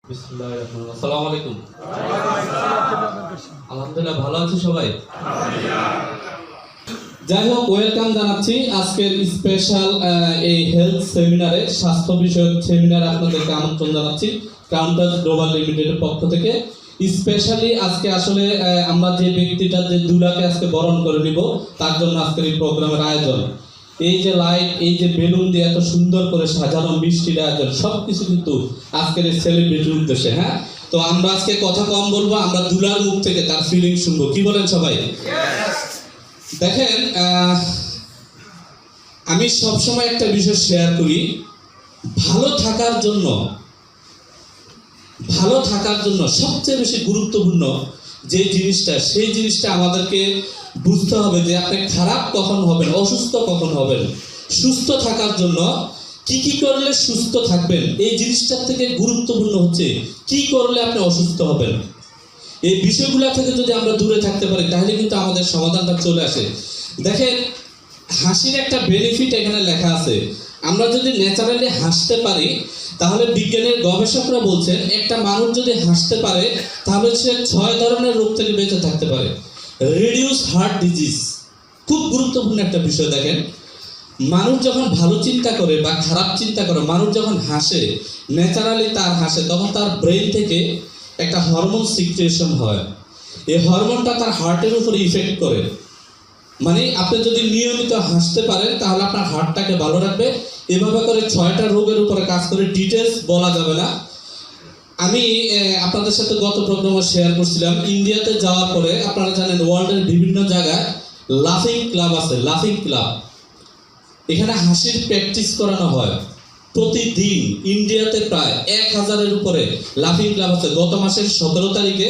আসসালামু আলাইকুম। আলহামদুলিল্লাহ ভালো আছি সবাই। যাই হোক, ওয়েলকাম জানাচ্ছি আজকের স্পেশাল এই হেলথ সেমিনারে, স্বাস্থ্য বিষয়ক সেমিনারে আপনাদেরকে আমন্ত্রণ জানাচ্ছি কাউন্টাস গ্লোবাল লিমিটেডের পক্ষ থেকে। স্পেশালি আজকে আসলে আমরা যে ব্যক্তিটা যে দুলাকে আজকে বরণ করে নিব, তার জন্য আজকের এই প্রোগ্রামের আয়োজন। এই যে লাইট, এই যে বেলুন দিয়ে এত সুন্দর করে সাজানো মিষ্টির আয়োজন, সবকিছু কিন্তু আজকের এই সেলিব্রিটির উদ্দেশ্যে। হ্যাঁ, তো আমরা আজকে কথা কম বলবো, আমরা দুলার মুখ থেকে তার ফিলিং শুনবো। কি বলেন সবাই? দেখেন, আমি সবসময় একটা বিষয় শেয়ার করি, ভালো থাকার জন্য সবচেয়ে বেশি গুরুত্বপূর্ণ যে জিনিসটা, সেই জিনিসটা আমাদেরকে বুঝতে হবে যে আপনি খারাপ কখন হবেন, অসুস্থ কখন হবেন। সুস্থ থাকার জন্য কি কি করলে সুস্থ থাকবেন, এই জিনিসটার থেকে গুরুত্বপূর্ণ হচ্ছে কি করলে আপনি অসুস্থ হবেন। এই বিষয়গুলো থেকে যদি আমরা দূরে থাকতে পারি, তাহলে কিন্তু আমাদের সমাধানটা চলে আসে। দেখেন, হাসির একটা বেনিফিট এখানে লেখা আছে। আমরা যদি ন্যাচারালি হাসতে পারি, তাহলে বিজ্ঞানের গবেষকরা বলছেন একটা মানুষ যদি হাসতে পারে, তাহলে সে 6 ধরনের রোগ থেকে বেঁচে থাকতে পারে। রিডিউস হার্ট ডিজিজ, খুব গুরুত্বপূর্ণ একটা বিষয়। দেখেন, মানুষ যখন ভালো চিন্তা করে বা খারাপ চিন্তা করে, মানুষ যখন হাসে, ন্যাচারালি তার হাসে, তখন তার ব্রেন থেকে একটা হরমোন সিক্রিয়েশন হয়। এই হরমোনটা তার হার্টের উপরে ইফেক্ট করে। মানে আপনি যদি নিয়মিত হাসতে পারেন, তাহলে আপনার হার্টটাকে ভালো রাখবে। এভাবে করে 6টা রোগের উপরে কাজ করে, ডিটেলস বলা যাবে না। আমি আপনাদের সাথে গত প্রোগ্রামে শেয়ার করছিলাম, ইন্ডিয়াতে যাওয়ার পরে আপনারা জানেন ওয়ার্ল্ডের বিভিন্ন জায়গায় লাফিং ক্লাব আছে। লাফিং ক্লাব, এখানে হাসির প্র্যাকটিস করানো হয় প্রতিদিন। ইন্ডিয়াতে প্রায় 1000-এর উপরে লাফিং ক্লাব আছে। গত মাসের 17 তারিখে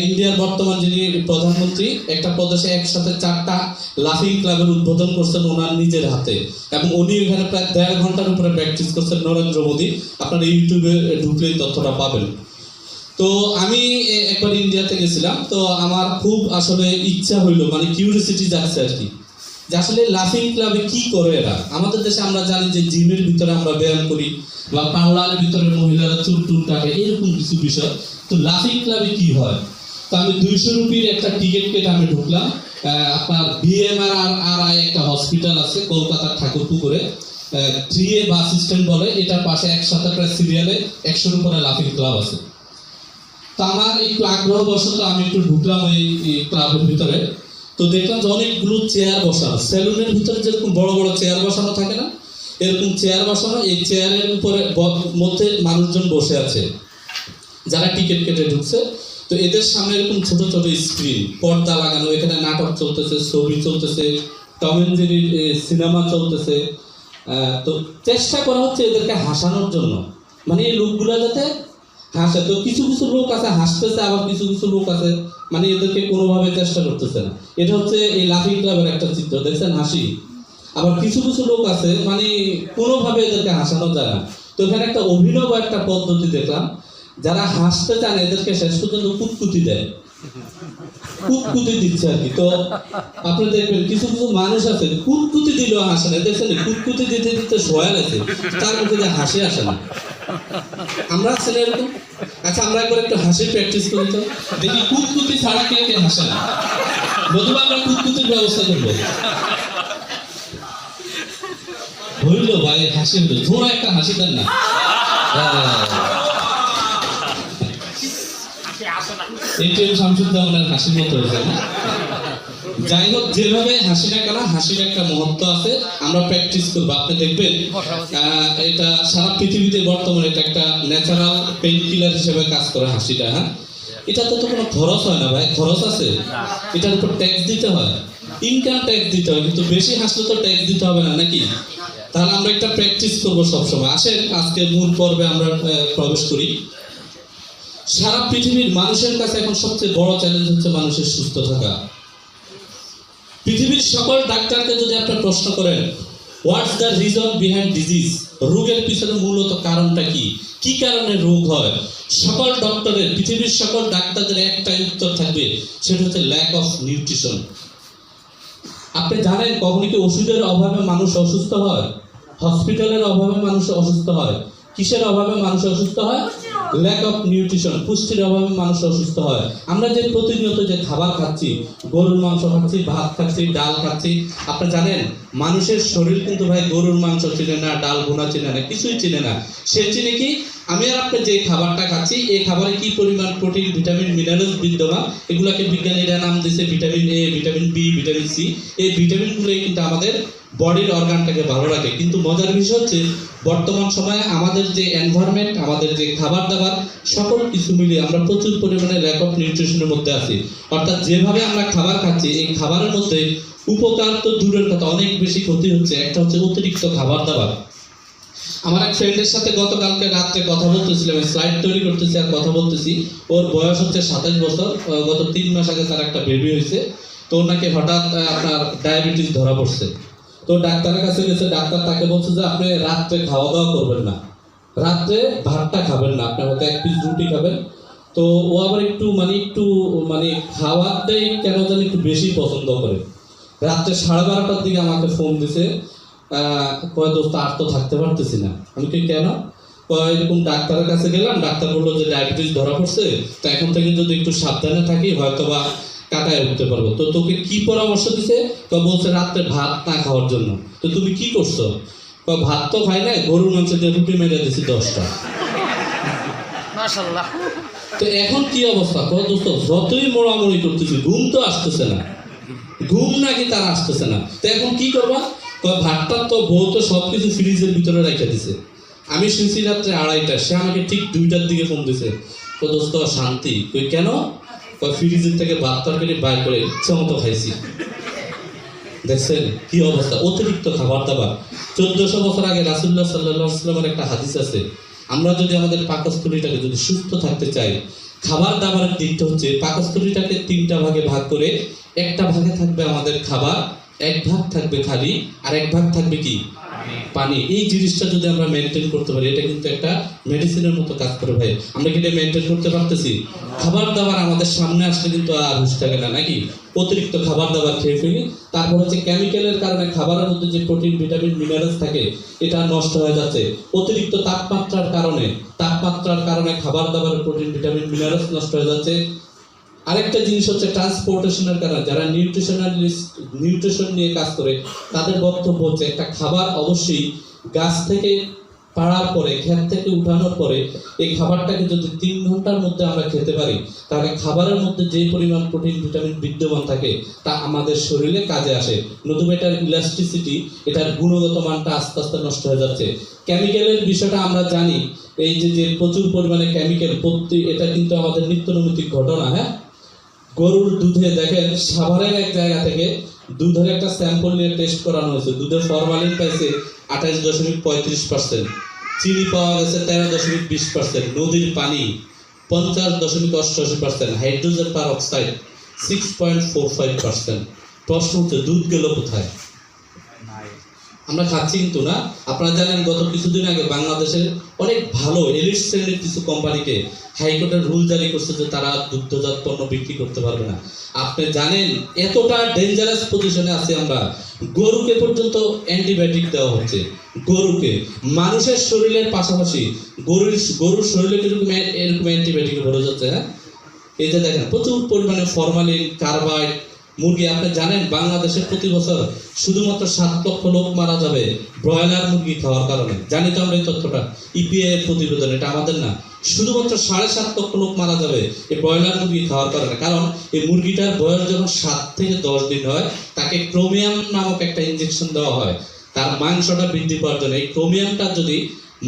ইন্ডিয়ার বর্তমান যিনি প্রধানমন্ত্রী, একটা প্রদেশে একসাথে 4টা লাফিং ক্লাবের উদ্বোধন করছেন ওনার নিজের হাতে, এবং উনি এখানে প্রায় 1.5 ঘন্টার উপরে প্র্যাকটিস করছেন। নরেন্দ্র মোদী, আপনারা ইউটিউবে ঢুকলেই তথ্যটা পাবেন। তো আমি একবার ইন্ডিয়াতে গেছিলাম, তো আমার খুব আসলে ইচ্ছা হইলো, মানে কিউরিওসিটি যাচ্ছে আর কি, যে আসলে লাফিং ক্লাবে কি করে এরা। আমাদের দেশে আমরা জানি যে জিমের ভিতরে আমরা ব্যায়াম করি, বা পার্লারের ভিতরে মহিলারা চুল টুল কাটে, এরকম কিছু বিষয়। তো লাফিং ক্লাবে কি হয়? তো আমি 200 রুপির একটা টিকিট কেটে আমি ঢুকলাম। আপনার VMRI একটা হসপিটাল আছে কলকাতার ঠাকুরপুকুরে, 3A বাস স্ট্যান্ড বলে, এটার পাশে একসাথে প্রায় সিরিয়ালে 100-এর উপরে লাফিং ক্লাব আছে। তো আমার একটু আগ্রহবশত আমি একটু ঢুকলাম এই ক্লাবের ভিতরে। তো দেখলাম যে অনেকগুলো চেয়ার বসানো, সেলুনের ভিতরে যেরকম বড় বড় চেয়ার বসানো থাকে না, এরকম চেয়ার বসানো। এই চেয়ারের উপরে মধ্যে মানুষজন বসে আছে যারা টিকিট কেটে ঢুকছে। তো এদের সামনে এরকম ছোট ছোট স্ক্রিন, পর্দা লাগানো, এখানে নাটক চলতেছে, ছবি চলতেছে, টম এন্ড জেরি সিনেমা চলতেছে। তো চেষ্টা করা হচ্ছে এদেরকে হাসানোর জন্য, মানে এই লোকগুলো যাতে হাসে। তো কিছু কিছু লোক আছে হাসতেছে, আবার কিছু কিছু লোক আছে মানে এদেরকে কোনোভাবে চেষ্টা করতেছে না। এটা হচ্ছে এই লাফিং ক্লাবের একটা চিত্র, দেখছেন হাসি। আবার কিছু কিছু লোক আছে মানে কোনোভাবে এদেরকে হাসানো যায় না। তো এখানে একটা অভিনব একটা পদ্ধতি দেখলাম, যারা হাসতে চান এদেরকে শেষ পর্যন্ত কুতকুতি দেয়, কুতকুতি দিচ্ছে আর কি। তো আপনি দেখবেন কিছু কিছু মানুষ আছে কুতকুতি দিলেও হাসে না, দেখছেন কুতকুতি দিতে দিতে সয়াল আছে, তার মধ্যে হাসি আসে না। আমরা ছেলে এরকম। আচ্ছা, আমরা একবার একটু হাসির প্র্যাকটিস করি তো, দেখি কুতকুতি ছাড়া কে কে হাসে না। নতুবা আমরা কুতকুতির ব্যবস্থা করবো। হইল ভাই, হাসি হইল, জোর একটা হাসি দেন না। এটিএম শামসুজ্জামানের হাসির মতো হয়েছে না? যাই হোক, যেভাবে হাসি না কেন, হাসির একটা মহত্ব আছে। আমরা প্র্যাকটিস করবো, আপনি দেখবেন এটা সারা পৃথিবীতে বর্তমানে এটা একটা ন্যাচারাল পেইন কিলার হিসেবে কাজ করে হাসিটা। হ্যাঁ, এটাতে তো কোনো খরচ হয় না ভাই, খরচ আছে? এটার উপর ট্যাক্স দিতে হয়, ইনকাম ট্যাক্স দিতে হয়, কিন্তু বেশি হাসলে তো ট্যাক্স দিতে হবে না নাকি? তাহলে আমরা একটা প্র্যাকটিস করবো সবসময়। আসেন আজকে মূল পর্বে আমরা প্রবেশ করি। সারা পৃথিবীর মানুষের কাছে এখন সবচেয়ে বড় চ্যালেঞ্জ হচ্ছে মানুষের সুস্থ থাকা। পৃথিবীর সকল ডাক্তারকে যদি আপনি প্রশ্ন করেন, what's the reason behind disease, রোগের পিছনে মূলত কারণটা কি, কি কারণে রোগ হয়, সকল ডক্টরের, পৃথিবীর সকল ডাক্তারদের একটাই উত্তর থাকবে, সেটা হচ্ছে ল্যাক অফ নিউট্রিশন। আপনি জানেন কখনো কি ওষুধের অভাবে মানুষ অসুস্থ হয়? হসপিটালের অভাবে মানুষ অসুস্থ হয়। কিসের অভাবে মানুষ অসুস্থ হয়? ল্যাক অফ নিউট্রিশন, পুষ্টির অভাবে মানুষ অসুস্থ হয়। আমরা যে প্রতিনিয়ত যে খাবার খাচ্ছি, গরুর মাংস খাচ্ছি, ভাত খাচ্ছি, ডাল খাচ্ছি, আপনি জানেন মানুষের শরীর কিন্তু ভাই গরুর মাংস চিনে না, ডাল ভুনা চিনে না, কিছুই চিনে না। সে চিনে কি আমি আর আপনি যে খাবারটা খাচ্ছি এই খাবারে কি পরিমাণ প্রোটিন, ভিটামিন, মিনারেলস বিদ্যমান, এগুলাকে বিজ্ঞানীরা নাম দিয়েছে vitamin A, vitamin B, vitamin C. এই ভিটামিনগুলোই কিন্তু আমাদের বডির অর্গানটাকে ভালো রাখে। কিন্তু মজার বিষয় হচ্ছে বর্তমান সময়ে আমাদের যে এনভায়রনমেন্ট, আমাদের যে খাবার দাবার, সকল কিছু মিলিয়ে আমরা প্রচুর পরিমাণে ল্যাক অফ নিউট্রিশনের মধ্যে আছি। অর্থাৎ যেভাবে আমরা খাবার খাচ্ছি এই খাবারের মধ্যে উপকার তো দূরের কথা, অনেক বেশি ক্ষতি হচ্ছে। একটা হচ্ছে অতিরিক্ত খাবার দাবার। আমার এক ফ্রেন্ডের সাথে গতকালকে রাত্রে কথা বলতেছিলাম, স্লাইড তৈরি করতেছি আর কথা বলতেছি। ওর বয়স হচ্ছে 27 বছর। গত 3 মাস আগে তার একটা বেবি হয়েছে। তো ওনাকে হঠাৎ আপনার ডায়াবেটিস ধরা পড়ছে। তো ডাক্তারের কাছে গেছে, ডাক্তার তাকে বলছে যে আপনি রাত্রে খাওয়া দাওয়া করবেন না, রাত্রে ভাতটা খাবেন না, আপনি হয়তো 1 পিস রুটি খাবেন। তো ও আবার একটু মানে খাওয়াটাই কেন জানি একটু বেশি পছন্দ করে। রাত্রে 12:30টার দিকে আমাকে ফোন দিছে, কয় দোস্ত আর তো থাকতে পারতেছি না। আমি কি কেন? কয় এরকম ডাক্তারের কাছে গেলাম, ডাক্তার বললো যে ডায়াবেটিস ধরা পড়ছে, তো এখন থেকে যদি একটু সাবধানে থাকি হয়তো বা কাটায় উঠতে পারবো। তো তোকে কি পরামর্শ দিছে? তো বলছে রাত্রে ভাত না খাওয়ার জন্য। তো তুমি কি করছো? ভাত তো খাই না, গরুর মাংস দিয়ে রুটি মেরে দিছি 10টা। মাশাআল্লাহ। তো এখন কি অবস্থা? দোস্ত যতই মোড়ামুড়ি করতেছি ঘুম তো আসতেছে না, ঘুম নাকি তার আসতেছে না। তো এখন কি করবা? ভাতটা তো বউ তো সবকিছু ফ্রিজের ভিতরে রেখে দিছে। আমি শুনছি রাত্রে 2:30, সে আমাকে ঠিক 2টার দিকে ফোন দিছে। তো দোস্ত শান্তি। তুই কেন? ফ্রিজের থেকে ভাত তরকারি বাইর করে ইচ্ছা মতো খাইছি। দেখছেন কি অবস্থা? অতিরিক্ত খাবার দাবার। 1400 বছর আগে রাসূলুল্লাহ সাল্লাল্লাহু আলাইহি ওয়াসাল্লামের একটা হাদিস আছে, আমরা যদি আমাদের পাকস্থলীটাকে যদি সুস্থ থাকতে চাই, খাবার দাবারের দিকটা হচ্ছে পাকস্থলীটাকে 3টা ভাগে ভাগ করে, একটা ভাগে থাকবে আমাদের খাবার, 1 ভাগ থাকবে খালি, আর 1 ভাগ থাকবে কি? পানি। এই জিনিসটা যদি আমরা মেনটেন করতে পারি, এটা কিন্তু একটা মেডিসিনের মতো কাজ করে ভাই। আমরা কি এটা মেনটেন করতে পারতেছি? খাবার দাবার আমাদের সামনে আসলে কিন্তু আর হুঁশ থাকে না, নাকি? অতিরিক্ত খাবার দাবার খেয়ে ফেলি। তারপর হচ্ছে কেমিক্যালের কারণে খাবারের মধ্যে যে প্রোটিন, ভিটামিন, মিনারেলস থাকে এটা নষ্ট হয়ে যাচ্ছে। অতিরিক্ত তাপমাত্রার কারণে খাবার দাবারের প্রোটিন, ভিটামিন, মিনারেলস নষ্ট হয়ে যাচ্ছে। আরেকটা জিনিস হচ্ছে ট্রান্সপোর্টেশনের কারণে। যারা নিউট্রিশন নিয়ে কাজ করে তাদের বক্তব্য হচ্ছে একটা খাবার অবশ্যই গাছ থেকে পাড়ার পরে, ক্ষেত থেকে উঠানোর পরে এই খাবারটাকে যদি 3 ঘন্টার মধ্যে আমরা খেতে পারি, তাহলে খাবারের মধ্যে যে পরিমাণ প্রোটিন, ভিটামিন বিদ্যমান থাকে তা আমাদের শরীরে কাজে আসে। নতুবা এটার ইলাস্টিসিটি, এটার গুণগত মানটা আস্তে আস্তে নষ্ট হয়ে যাচ্ছে। কেমিক্যালের বিষয়টা আমরা জানি, এই যে প্রচুর পরিমাণে কেমিক্যাল, এটা কিন্তু আমাদের নিত্যনৈমিত্তিক ঘটনা। হ্যাঁ, গরুর দুধে দেখেন সাভারের এক জায়গা থেকে দুধের একটা স্যাম্পল নিয়ে টেস্ট করানো হয়েছে। দুধে ফরমালিন পাইছে 28.35%, চিনি পাওয়া গেছে 13.20%, নদীর পানি 50.88%, হাইড্রোজেন পার অক্সাইড 6.45%। প্রশ্ন হচ্ছে দুধ গেল কোথায়? আমরা খাচ্ছি কিন্তু না। আপনারা জানেন গত কিছুদিন আগে বাংলাদেশের অনেক ভালো এলিট শ্রেণীর কিছু কোম্পানিকে হাইকোর্টের রুল জারি করছে যে তারা দুগ্ধজাত পণ্য বিক্রি করতে পারবে না। আপনি জানেন এতটা ডেঞ্জারাস পজিশনে আছি আমরা, গরুকে পর্যন্ত অ্যান্টিবায়োটিক দেওয়া হচ্ছে। গরুকে, মানুষের শরীরের পাশাপাশি গরুর শরীরে এরকম অ্যান্টিবায়োটিক ভরে যাচ্ছে। হ্যাঁ, এই যে দেখেন প্রচুর পরিমাণে ফরমালিন, কার্বাইড। মুরগি, আপনি জানেন বাংলাদেশের প্রতি বছর শুধুমাত্র 7 লক্ষ লোক মারা যাবে ব্রয়লার মুরগি খাওয়ার কারণে। জানি তো আমরা এই তথ্যটা, ইপিএ এর প্রতিবেদন, এটা আমাদের না। শুধুমাত্র 7.5 লক্ষ লোক মারা যাবে এই ব্রয়লার মুরগি খাওয়ার কারণে। কারণ এই মুরগিটার বয়স যখন 7 থেকে 10 দিন হয়, তাকে ক্রোমিয়াম নামক একটা ইনজেকশন দেওয়া হয় তার মাংসটা বৃদ্ধি পাওয়ার জন্য। এই ক্রোমিয়ামটা যদি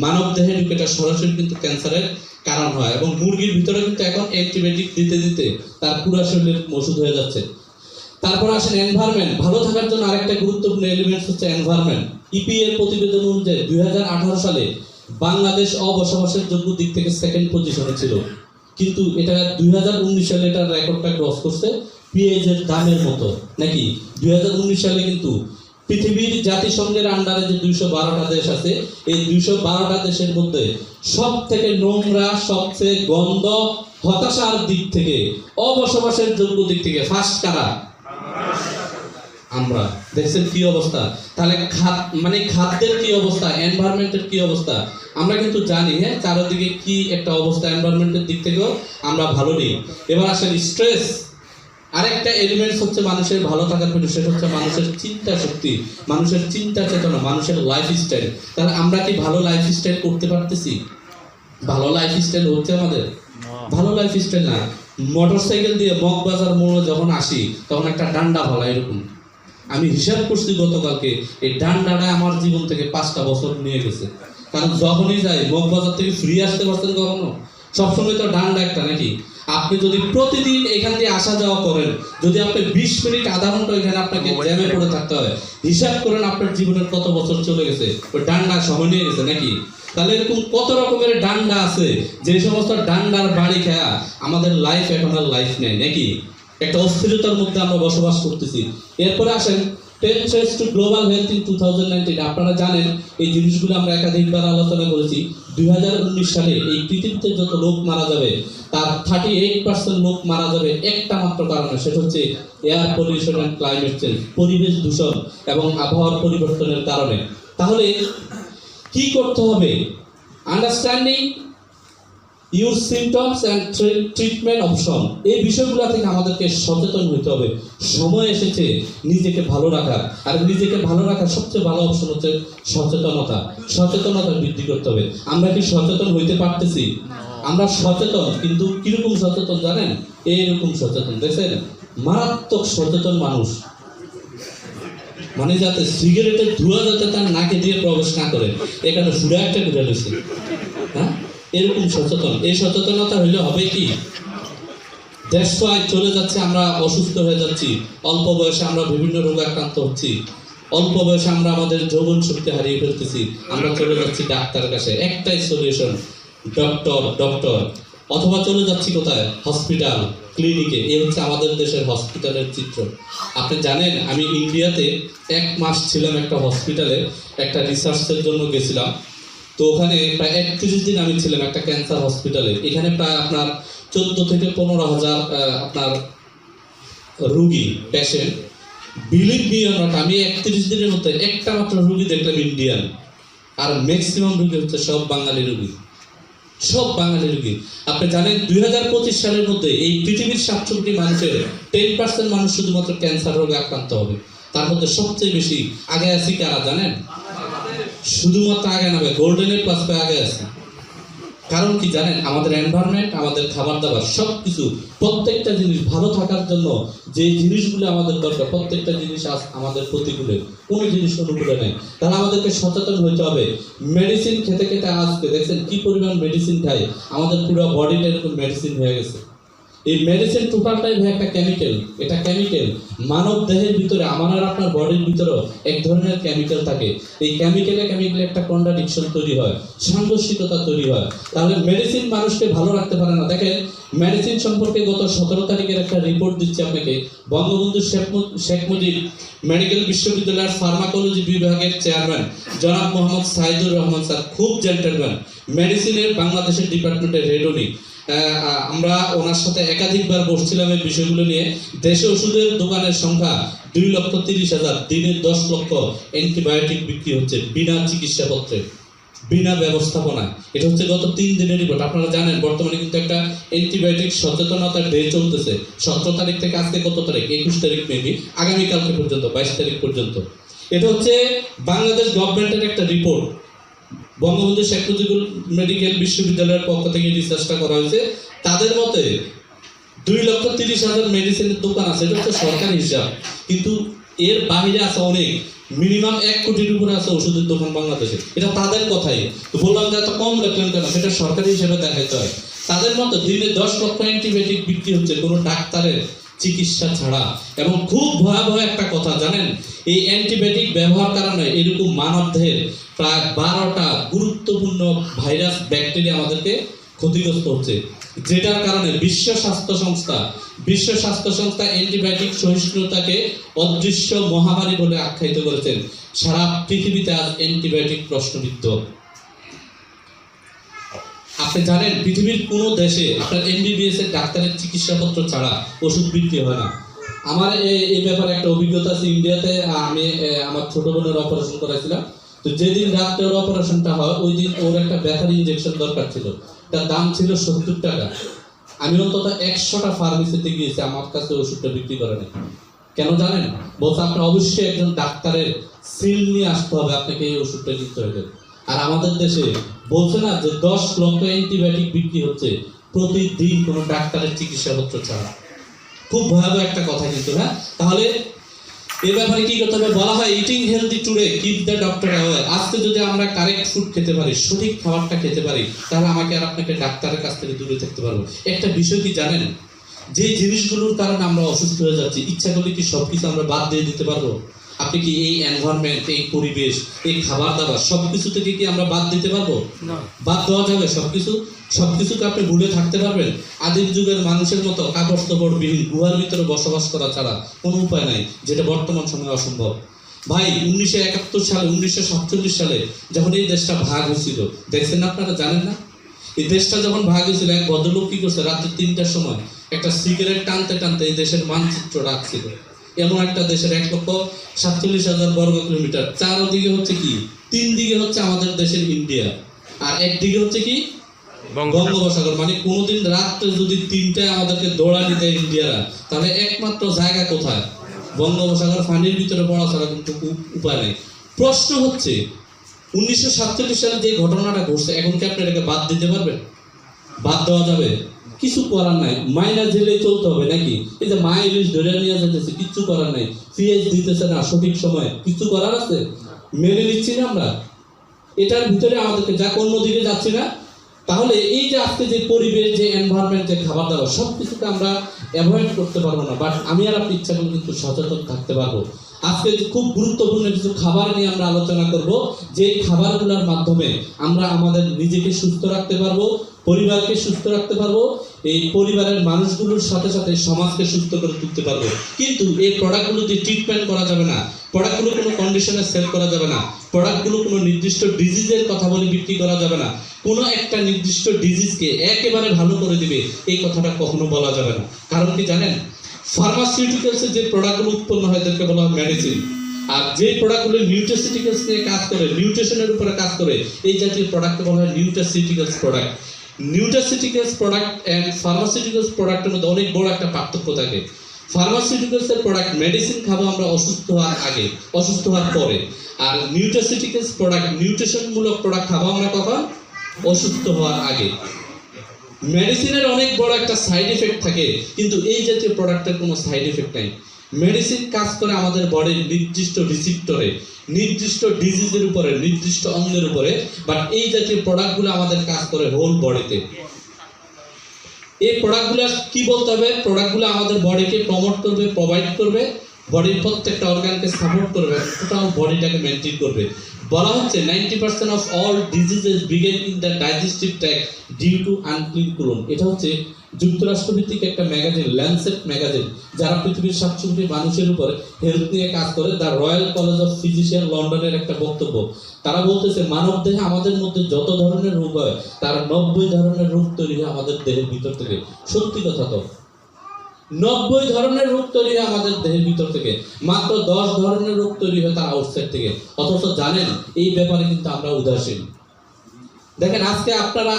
মানব দেহে ঢুকে, এটা সরাসরি কিন্তু ক্যান্সারের কারণ হয়। এবং মুরগির ভিতরে কিন্তু এখন অ্যান্টিবায়োটিক দিতে দিতে তার পুরো শরীরের ওষুধ হয়ে যাচ্ছে। তারপর আসেন এনভায়রনমেন্ট। ভালো থাকার জন্য আরেকটা গুরুত্বপূর্ণ এলিমেন্ট হচ্ছে এনভায়রনমেন্ট। ইপি এর প্রতিবেদন অনুযায়ী 2018 সালে বাংলাদেশ অবসবাসের যোগ্য দিক থেকে 2nd পজিশনে ছিল, কিন্তু এটা 2019 সালে এটার রেকর্ডটা ক্রস করছে পেঁয়াজের দামের মতো, নাকি? 2019 সালে কিন্তু পৃথিবীর জাতিসংঘের আন্ডারে যে 212টা দেশ আছে, এই 212টা দেশের মধ্যে সব থেকে নোংরা, সবচেয়ে গন্ধ, হতাশার দিক থেকে, অবসবাসের যোগ্য দিক থেকে ফার্স্ট কারা? আমরা দেখছেন কি অবস্থা। তাহলে খাদ্যের কি অবস্থা, এনভায়রনমেন্টের কি অবস্থা আমরা কিন্তু জানি। হ্যাঁ, চারিদিকে কি একটা অবস্থা, এনভায়রনমেন্টের দিক থেকেও আমরা ভালো নেই। এবার আসেন স্ট্রেস। আরেকটা এলিমেন্টস হচ্ছে মানুষের ভালো থাকার পেছনে, সেটা হচ্ছে মানুষের চিন্তা শক্তি, মানুষের চিন্তা চেতনা, মানুষের লাইফস্টাইল। তাহলে আমরা কি ভালো লাইফস্টাইল করতে পারতেছি? ভালো লাইফস্টাইল হচ্ছে আমাদের? ভালো লাইফস্টাইল না। মোটরসাইকেল দিয়ে মগবাজার মোড়ে যখন আসি তখন একটা ডান্ডা ভালা এরকম, আমি হিসাব করছি গতকালকে, এই ডান্ডাটা আমার জীবন থেকে 5টা বছর নিয়ে গেছে। কারণ যখনই যাই মগবাজার থেকে ফ্রি আসতে পারছেন কখনো? সবসময় তো ডান্ডা একটা নাকি। আপনি যদি প্রতিদিন এখান দিয়ে আসা যাওয়া করেন, যদি আপনি 20 মিনিট আধা ঘন্টা এখানে আপনাকে জ্যামে পড়ে থাকতে হয়, হিসাব করেন আপনার জীবনের কত বছর চলে গেছে, ওই ডান্ডা সময় নিয়ে গেছে নাকি। তাহলে এরকম কত রকমের ডান্ডা আছে, যে সমস্ত ডান্ডার বাড়ি খেয়া আমাদের লাইফ এখন আর লাইফ নেই নাকি, একটা অস্থিরতার মধ্যে আমরা বসবাস করতেছি। এরপরে আসেন 10 threats to global health in 2019। আপনারা জানেন এই জিনিসগুলো আমরা একাধিকবার আলোচনা করেছি। 2019 সালে এই পৃথিবীতে যত লোক মারা যাবে তার 38% লোক মারা যাবে একটা মাত্র কারণে, সেটা হচ্ছে air pollution and climate change, পরিবেশ দূষণ এবং আবহাওয়ার পরিবর্তনের কারণে। তাহলে কি করতে হবে? Understanding your symptoms and treatment option, এই বিষয়গুলো থেকে আমাদেরকে সচেতন হতে হবে। সময় এসেছে নিজেকে ভালো রাখার, আর নিজেকে ভালো রাখার সবচেয়ে ভালো অপশন হচ্ছে সচেতনতা। সচেতনতা বৃদ্ধি করতে হবে। আমরা কি সচেতন হইতে পারতেছি? আমরা সচেতন, কিন্তু কিরকম সচেতন জানেন? এইরকম সচেতন, দেখছেন মারাত্মক সচেতন মানুষ, মানে যাতে সিগারেটের ধোঁয়া যাতে তার নাকে দিয়ে প্রবেশ না করে, এখানে সুরা একটা ঘুরে রয়েছে। হ্যাঁ, এরকম সচেতন। এই সচেতনতা হইলে হবে কি, দেশ চলে যাচ্ছে, আমরা অসুস্থ হয়ে যাচ্ছি, অল্প বয়সে আমরা বিভিন্ন রোগে আক্রান্ত হচ্ছি, অল্প বয়সে আমরা আমাদের যৌবন শক্তি হারিয়ে ফেলতেছি, আমরা চলে যাচ্ছি ডাক্তারের কাছে, একটাই সলিউশন ডক্টর, অথবা চলে যাচ্ছি কোথায়? হসপিটাল, ক্লিনিকে। এই হচ্ছে আমাদের দেশের হসপিটালের চিত্র। আপনি জানেন আমি ইন্ডিয়াতে 1 মাস ছিলাম একটা হসপিটালে, একটা রিসার্চের জন্য গেছিলাম। তো ওখানে প্রায় 31 দিন আমি ছিলাম একটা ক্যান্সার হসপিটালে। এখানে প্রায় আপনার 14 থেকে 15,000 আপনার রুগী, patient. Believe me or not, আমি 31 দিনের মধ্যে একটা মাত্র রুগী দেখলাম ইন্ডিয়ান, আর ম্যাক্সিমাম রুগী হচ্ছে সব বাঙালি রুগী, সব বাঙালি রুগী। আপনি জানেন 2025 সালের মধ্যে এই পৃথিবীর 7 কোটি মানুষের 10% মানুষ শুধুমাত্র ক্যান্সার রোগে আক্রান্ত হবে। তার মধ্যে সবচেয়ে বেশি আগে আছি কারা জানেন? শুধুমাত্র আগে নয়, গোল্ডেনের প্লাস আগে আছে। কারণ কি জানেন? আমাদের এনভায়রনমেন্ট, আমাদের খাবার দাবার, সবকিছু, প্রত্যেকটা জিনিস ভালো থাকার জন্য যে জিনিসগুলো আমাদের দরকার, প্রত্যেকটা জিনিস আমাদের প্রতিকূলে, কোনো জিনিস অনুকূলে নেই। তাহলে আমাদেরকে সচেতন হতে হবে। মেডিসিন খেতে খেতে আজকে দেখছেন কি পরিমাণ মেডিসিন খাই, আমাদের পুরো বডিটা এরকম মেডিসিন হয়ে গেছে। এই মেডিসিন টোটালটাই একটা কেমিক্যাল, এটা কেমিক্যাল। মানব দেহের ভিতরে, আমার আর আপনার বডির ভিতরেও এক ধরনের কেমিক্যাল থাকে। এই কেমিক্যালে একটা কন্ট্রাডিকশন তৈরি হয়, সাংঘর্ষিকতা তৈরি হয়। তাহলে মেডিসিন মানুষকে ভালো রাখতে পারে না। দেখেন মেডিসিন সম্পর্কে গত 17 তারিখের একটা রিপোর্ট দিচ্ছি আপনাকে। বঙ্গবন্ধু শেখ মুজিব মেডিকেল বিশ্ববিদ্যালয়ের ফার্মাকোলজি বিভাগের চেয়ারম্যান জনাব মোহাম্মদ সাইদুর রহমান স্যার, খুব জেন্টলম্যান, মেডিসিনের বাংলাদেশের ডিপার্টমেন্টের হেড উনি। আমরা ওনার সাথে একাধিকবার বসছিলাম এই বিষয়গুলো নিয়ে। দেশে ওষুধের দোকানের সংখ্যা 2,30,000, দিনে 10 লক্ষ অ্যান্টিবায়োটিক বিক্রি হচ্ছে বিনা চিকিৎসাপত্রে, বিনা ব্যবস্থাপনায়। এটা হচ্ছে গত 3 দিনের রিপোর্ট। আপনারা জানেন বর্তমানে কিন্তু একটা অ্যান্টিবায়োটিক সচেতনতার ডে চলতেছে। 17 তারিখ থেকে আজকে কত তারিখ? 21 তারিখ, মেবি আগামীকালকে পর্যন্ত, 22 তারিখ পর্যন্ত। এটা হচ্ছে বাংলাদেশ গভর্নমেন্টের একটা রিপোর্ট। বঙ্গবন্ধু শেখ মুজিবুর মেডিকেল বিশ্ববিদ্যালয়ের পক্ষ থেকে রিসার্চটা করা হয়েছে। তাদের মতে 2,30,000 মেডিসিনের দোকান আছে, এটা হচ্ছে সরকারি হিসাব, কিন্তু এর বাইরে আছে অনেক, মিনিমাম 1 কোটির উপরে আছে ওষুধের দোকান বাংলাদেশে। এটা তাদের কথাই। তো বললাম যে এত কম রাখলেন কেন, সেটা সরকারি হিসেবে দেখাইতে হয়। তাদের মতে দিনে 10 লক্ষ অ্যান্টিবায়োটিক বিক্রি হচ্ছে কোনো ডাক্তারের চিকিৎসা ছাড়া। এবং খুব ভয়াবহ একটা কথা জানেন, এই অ্যান্টিবায়োটিক ব্যবহার কারণে এরকম মানব দেহের প্রায় 12টা গুরুত্বপূর্ণ ভাইরাস, ব্যাকটেরিয়া আমাদেরকে ক্ষতিগ্রস্ত হচ্ছে, যেটার কারণে বিশ্ব স্বাস্থ্য সংস্থা অ্যান্টিবায়োটিক সহিষ্ণুতাকে অদৃশ্য মহামারী বলে আখ্যায়িত করেছেন। সারা পৃথিবীতে আজ অ্যান্টিবায়োটিক প্রশ্নবিদ্ধ। আপনি জানেন পৃথিবীর কোনো দেশে আপনার MBBS এর ডাক্তারের চিকিৎসাপত্র ছাড়া ওষুধ বিক্রি হয় না। আমার এই ব্যাপারে একটা অভিজ্ঞতা আছে। ইন্ডিয়াতে আমি আমার ছোট বোনের অপারেশন করাইছিলাম। তো যেদিন রাত্রে ওর অপারেশনটা হয় ওই দিন ওর একটা ব্যথার ইনজেকশন দরকার ছিল, তার দাম ছিল 70 টাকা। আমি অন্তত 100টা ফার্মেসিতে গিয়েছি, আমার কাছে ওষুধটা বিক্রি করে নাই। কেন জানেন? বলছে আপনি অবশ্যই একজন ডাক্তারের সিল নিয়ে আসতে হবে, আপনাকে এই ওষুধটা কিনতে হবে। আর আমাদের দেশে বলছে না যে 10 লক্ষ অ্যান্টিবায়োটিক বিক্রি হচ্ছে প্রতিদিন কোনো ডাক্তারের চিকিৎসাপত্র ছাড়া। খুব ভয়াবহ একটা কথা কিন্তু, হ্যাঁ। তাহলে এই ব্যাপারে কি করতে হবে? বলা হয় eating healthy today keep the doctor away. আজকে যদি আমরা কারেক্ট ফুড খেতে পারি, সঠিক খাবারটা খেতে পারি, তাহলে আমাকে আর আপনাকে ডাক্তারের কাছ থেকে দূরে থাকতে পারবো। একটা বিষয় কি জানেন? যে জিনিসগুলোর কারণে আমরা অসুস্থ হয়ে যাচ্ছি, ইচ্ছা করলে কি সবকিছু আমরা বাদ দিয়ে দিতে পারবো? আপনি কি এই এনভায়রনমেন্ট, এই পরিবেশ, এই খাবার দাবার সবকিছু থেকে কি আমরা বাদ দিতে পারবো? না। বাদ দেওয়া যাবে সবকিছুকে আপনি ভুলে থাকতে পারবেন? আদিম যুগের মানুষের মতো কাপড় চোপড়বিহীন গুহার ভিতরে বসবাস করা ছাড়া কোনো উপায় নাই, যেটা বর্তমান সময়ে অসম্ভব। ভাই 1971 সালে 1947 সালে যখন এই দেশটা ভাগ হয়েছিল, দেখছেন আপনারা? জানেন না? এই দেশটা যখন ভাগ হয়েছিল, এক ভদ্রলোক কি করছে, রাত্রি 3টার সময় একটা সিগারেট টানতে টানতে এই দেশের মানচিত্র রাখছিল। এমন একটা দেশের 1,47,000 বর্গ কিলোমিটার, চারদিকে হচ্ছে কি, 3 দিকে হচ্ছে আমাদের দেশের ইন্ডিয়া, আর একদিকে হচ্ছে কি বঙ্গোপসাগর। মানে কোনোদিন রাত্রে যদি 3টায় আমাদেরকে দৌড়ানি দেয় ইন্ডিয়ারা, তাহলে একমাত্র জায়গা কোথায়? বঙ্গোপসাগর। পানির ভিতরে পড়া ছাড়া কিন্তু উপায় নেই। প্রশ্ন হচ্ছে 1947 সালে যে ঘটনাটা ঘটছে, এখন কি আপনি এটাকে বাদ দিতে পারবেন? বাদ দেওয়া যাবে? কিছু করার নাই, মাইনা জেলে চলতে হবে নাকি? এই যে মা ইলিশ ধরে নিয়ে যেতেছে, কিছু করার নাই। পিএইচ দিতেছে না সঠিক সময়ে, কিছু করার আছে? মেনে নিচ্ছি না আমরা। এটার ভিতরে আমাদেরকে যা অন্যদিকে যাচ্ছি না। তাহলে এই যে আজকে যে পরিবেশ, যে এনভায়রনমেন্ট, যে খাবার দাবার, সব কিছুকে আমরা অ্যাভয়েড করতে পারবো না, বাট আমি আর আপনি ইচ্ছা করলে কিন্তু সচেতন থাকতে পারবো। আজকে খুব গুরুত্বপূর্ণ কিছু খাবার নিয়ে আমরা আলোচনা করব, যে খাবারগুলোর মাধ্যমে আমরা আমাদের নিজেকে সুস্থ রাখতে পারবো, পরিবারকে সুস্থ রাখতে পারবো, এই পরিবারের মানুষগুলোর সাথে সাথে সমাজকে সুস্থ করে তুলতে পারবো। কিন্তু এই প্রোডাক্টগুলো দিয়ে ট্রিটমেন্ট করা যাবে না, প্রোডাক্টগুলো কোনো কন্ডিশনে সেল করা যাবে না, প্রোডাক্টগুলো কোনো নির্দিষ্ট ডিজিজের কথা বলে বিক্রি করা যাবে না। কোনো একটা নির্দিষ্ট ডিজিজকে একেবারে ভালো করে দিবে এই কথাটা কখনো বলা যাবে না। কারণ কি জানেন? ফার্মাসিউটিক্যালসে যে প্রোডাক্টগুলো উৎপন্ন হয় তাদেরকে বলা হয় মেডিসিন। আর যে প্রোডাক্টগুলো নিউট্রাসিউটিক্যালস নিয়ে কাজ করে, নিউট্রিশনের উপরে কাজ করে, এই জাতীয় প্রোডাক্টকে বলা হয় nutraceuticals product. Nutraceuticals product and pharmaceuticals প্রোডাক্টের মধ্যে অনেক বড় একটা পার্থক্য থাকে। ফার্মাসিউটিক্যালসের প্রোডাক্ট মেডিসিন খাবো আমরা অসুস্থ হওয়ার আগে, অসুস্থ হওয়ার পরে। আর নিউট্রাসিউটিক্যালস প্রোডাক্ট, নিউট্রিশনমূলক প্রোডাক্ট খাবো আমরা কখন? অসুস্থ হওয়ার আগে। মেডিসিনের অনেক বড় একটা সাইড এফেক্ট থাকে, কিন্তু এই জাতীয় প্রোডাক্টের কোনো সাইড এফেক্ট নাই। মেডিসিন কাজ করে আমাদের বডির নির্দিষ্ট রিসিপ্টরে, নির্দিষ্ট ডিজিজের উপরে, নির্দিষ্ট অঙ্গের উপরে, বাট এই জাতীয় প্রোডাক্টগুলো আমাদের কাজ করে হোল বডিতে। এই প্রোডাক্টগুলো কি বলতে হবে? প্রোডাক্টগুলো আমাদের বডিকে প্রমোট করবে, প্রোভাইড করবে, বডির প্রত্যেকটা অর্গানকে সাপোর্ট করবে, টোটাল বডিটাকে মেনটেন করবে। বলা হচ্ছে 90% of all diseases begin in the digestive tract due to unclean colon. এটা হচ্ছে যুক্তরাষ্ট্রভিত্তিক একটা ম্যাগাজিন, ল্যান্সেট ম্যাগাজিন, যারা পৃথিবীর 700 কোটি মানুষের উপরে হেলথ নিয়ে কাজ করে। The royal college of physician লন্ডনের একটা বক্তব্য। তারা বলতেছে মানব দেহে আমাদের মধ্যে যত ধরনের রোগ হয় তার 90 ধরনের রোগ তৈরি হয় আমাদের দেহের ভিতর থেকে। সত্যি কথা তো, 90 ধরনের রোগ তৈরি হয় আমাদের দেহের ভিতর থেকে, মাত্র 10 ধরনের রোগ তৈরি হয় তার আউটসাইড থেকে। অথচ জানেন এই ব্যাপারে কিন্তু আমরা উদাসীন। দেখেন আজকে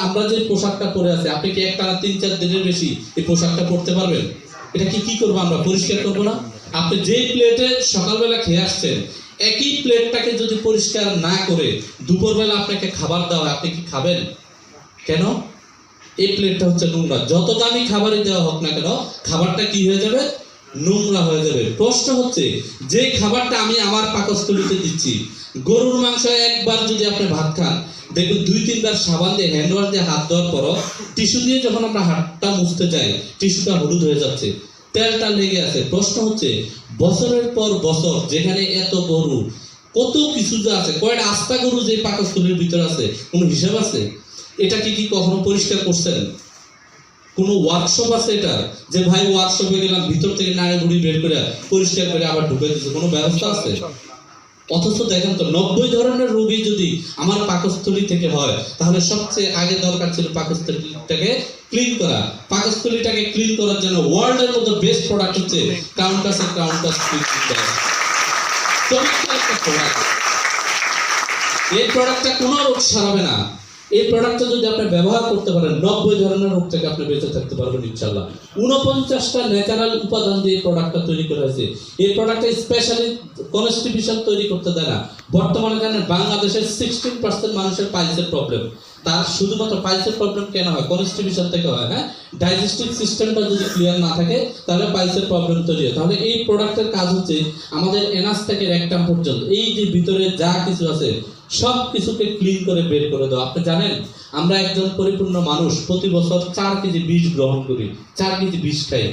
আমরা যে পোশাকটা পরে আছি, আপনি কি একটা 3-4 দিনের বেশি এই পোশাকটা পরতে পারবেন? এটা কি করবো আমরা? পরিষ্কার করবো না? আপনি যে প্লেটে সকালবেলা খেয়ে আসছেন, একই প্লেটটাকে যদি পরিষ্কার না করে দুপুরবেলা আপনাকে খাবার দেওয়া হয়, আপনি কি খাবেন? কেন? এই প্লেটটা হচ্ছে নোংরা। যত দামি খাবারই দেওয়া হোক না কেন, খাবারটা কি হয়ে যাবে? নোংরা হয়ে যাবে। প্রশ্ন হচ্ছে, যে খাবারটা আমি আমার পাকস্থলীতে দিচ্ছি, গরুর মাংস একবার যদি আপনি ভাত খান, দেখবেন 2-3 বার সাবান দিয়ে, হ্যান্ড ওয়াশ দিয়ে হাত ধোয়ার পরও টিস্যু দিয়ে যখন আমরা হাতটা মুছতে যাই, টিস্যুটা হলুদ হয়ে যাচ্ছে, তেলটা লেগে আছে। প্রশ্ন হচ্ছে, বছরের পর বছর যেখানে এত গরু, কত কিছু যে আছে, কয়টা আস্তা গরু যে পাকস্থলীর ভিতরে আছে, কোনো হিসাব আছে? এটা কি কখনো পরিষ্কার করছেন? কোনো ওয়ার্কশপ আছে এটা যে ভাই ওয়ার্কশপে গেলাম, ভিতর থেকে নাড়ি বুড়ি বের করে পরিষ্কার করে আবার ঢুকে দিচ্ছে? কোনো ব্যবস্থা আছে? অথচ দেখেন তো 90 ধরনের রোগী যদি আমার পাকস্থলী থেকে হয়, তাহলে সবচেয়ে আগে দরকার ছিল পাকস্থলীটাকে ক্লিন করা। পাকস্থলীটাকে ক্লিন করার জন্য ওয়ার্ল্ডের মধ্যে বেস্ট প্রোডাক্ট হচ্ছে কাউন্টাসের কাউন্টাস ক্লিন। চমৎকার একটা প্রোডাক্ট। এই প্রোডাক্টটা কোনো রোগ সারাবে না। এই প্রোডাক্টটা যদি আপনি ব্যবহার করতে পারেন, 90 ধরনের রোগ থেকে আপনি বেঁচে থাকতে পারবেন ইনশাআল্লাহ। 49টা ন্যাচারাল উপাদান দিয়ে প্রোডাক্টটা তৈরি করা হয়েছে। এই প্রোডাক্টে স্পেশালি কনস্টিপেশন তৈরি করতে দেয় না। বর্তমানে জানেন বাংলাদেশের 16% মানুষের পাইলসের প্রবলেম। তার শুধুমাত্র পাইলসের প্রবলেম কেন হয়? কনস্টিপেশন থেকে হয়। হ্যাঁ, ডাইজেস্টিভ সিস্টেমটা যদি ক্লিয়ার না থাকে তাহলে পাইলসের প্রবলেম তৈরি হয়। তাহলে এই প্রোডাক্টের কাজ হচ্ছে আমাদের এনাস থেকে রেকটাম পর্যন্ত এই যে ভিতরে যা কিছু আছে সব কিছুকে ক্লিন করে বের করে দাও। আপনি জানেন আমরা একজন পরিপূর্ণ মানুষ প্রতি বছর 4 কেজি বিষ গ্রহণ করি, 4 কেজি বিষ খাই।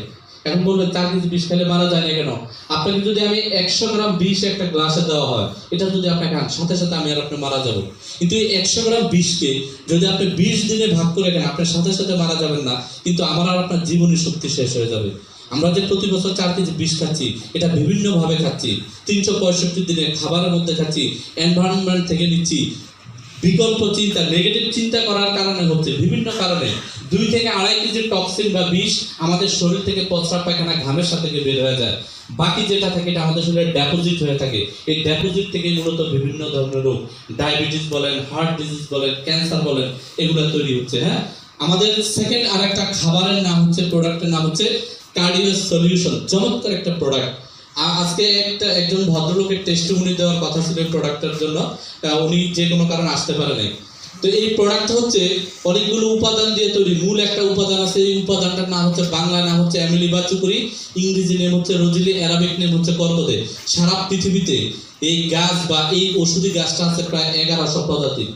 এখন বলবেন 4 কেজি বিষ খেলে মারা যায় না কেন? আপনাকে যদি আমি 100 গ্রাম বিষ একটা গ্লাসে দেওয়া হয়, এটা যদি আপনি খান, সাথে সাথে আমি আর আপনি মারা যাব। কিন্তু এই 100 গ্রাম বিষকে যদি আপনি 20 দিনে ভাগ করে খান, আপনার সাথে সাথে মারা যাবেন না, কিন্তু আমার আর আপনার জীবনী শক্তি শেষ হয়ে যাবে। আমরা যে প্রতি বছর 4 কেজি বিষ খাচ্ছি, এটা বিভিন্ন ভাবে খাচ্ছি। 365 দিনে খাবারের মধ্যে খাচ্ছি, এনভায়রনমেন্ট থেকে নিচ্ছি, বিকল্প চিন্তা, নেগেটিভ চিন্তা করার কারণে হচ্ছে, বিভিন্ন কারণে 2 থেকে 2.5 কেজি টক্সিন বা বিষ আমাদের শরীর থেকে প্রস্রাব পায়খানা ঘামের সাথে বের হয়ে যায়। বাকি যেটা থাকে এটা আমাদের শরীরে ডেপোজিট হয়ে থাকে। এই ডেপোজিট থেকে মূলত বিভিন্ন ধরনের রোগ, ডায়াবেটিস বলেন, হার্ট ডিজিজ বলেন, ক্যান্সার বলেন, এগুলো তৈরি হচ্ছে। হ্যাঁ, আমাদের সেকেন্ড আরেকটা খাবারের নাম হচ্ছে, প্রোডাক্টের নাম হচ্ছে কার্ডিও সলিউশন। চমৎকার একটা প্রোডাক্ট। আজকে একজন ভদ্রলোকের টেস্টিমনি দেওয়ার কথা ছিল এই প্রোডাক্টের জন্য, উনি যে কোনো কারণে আসতে পারে নাই। তো এই প্রোডাক্ট হচ্ছে অনেকগুলো উপাদান দিয়ে তৈরি। মূল একটা উপাদান আছে, এই উপাদানটার নাম হচ্ছে, বাংলা নাম হচ্ছে অ্যামিলিবা চুকুরি, ইংরেজি নেম হচ্ছে রোজিলি, অ্যারাবিক নেম হচ্ছে কর্কদে। সারা পৃথিবীতে এই গাছ বা এই ওষুধি গাছটা আছে প্রায় 1100 প্রজাতির।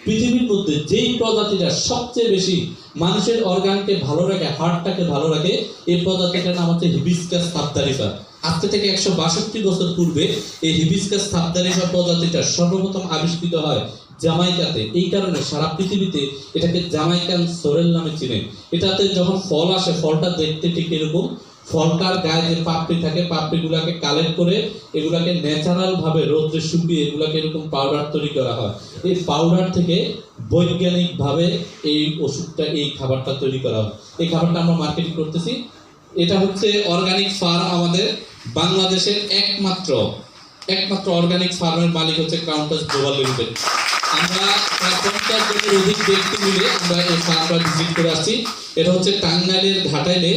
পৃথিবীর মধ্যে যেই প্রজাতিটা সবচেয়ে বেশি মানুষের অর্গানকে ভালো রাখে, হার্টটাকে ভালো রাখে, এই প্রজাতিটার নাম হচ্ছে হিবিস্কাস সাবদারিফা। আজকে থেকে 162 বছর পূর্বে এই হিবিস্কাস সাবদারিফা প্রজাতিটা সর্বপ্রথম আবিষ্কৃত হয় জামাইকাতে। এই কারণে সারা পৃথিবীতে এটাকে জামাইকান সোরেল নামে চিনে। এটাতে যখন ফল আসে, ফলটা দেখতে ঠিক এরকম। ফলটার গায়ে যে পাপড়ি থাকে, পাপড়িগুলোকে কালেক্ট করে এগুলাকে ন্যাচারাল ভাবে রোদ্রে শুকিয়ে এগুলাকে এরকম পাউডার তৈরি করা হয়। এই পাউডার থেকে বৈজ্ঞানিক ভাবে এই ওষুধটা, এই খাবারটা তৈরি করা হয়। এই খাবারটা আমরা মার্কেটিং করতেছি। এটা হচ্ছে অর্গানিক ফার্ম, আমাদের বাংলাদেশের একমাত্র অর্গানিক ফার্মের মালিক হচ্ছে কাউন্টাস গ্লোবাল লিমিটেড। আমরা 50 জনের অধিক ব্যক্তি মিলে আমরা এই ফার্মটা ভিজিট করে আসছি। এটা হচ্ছে টাঙ্গাইলের ঘাটাইলে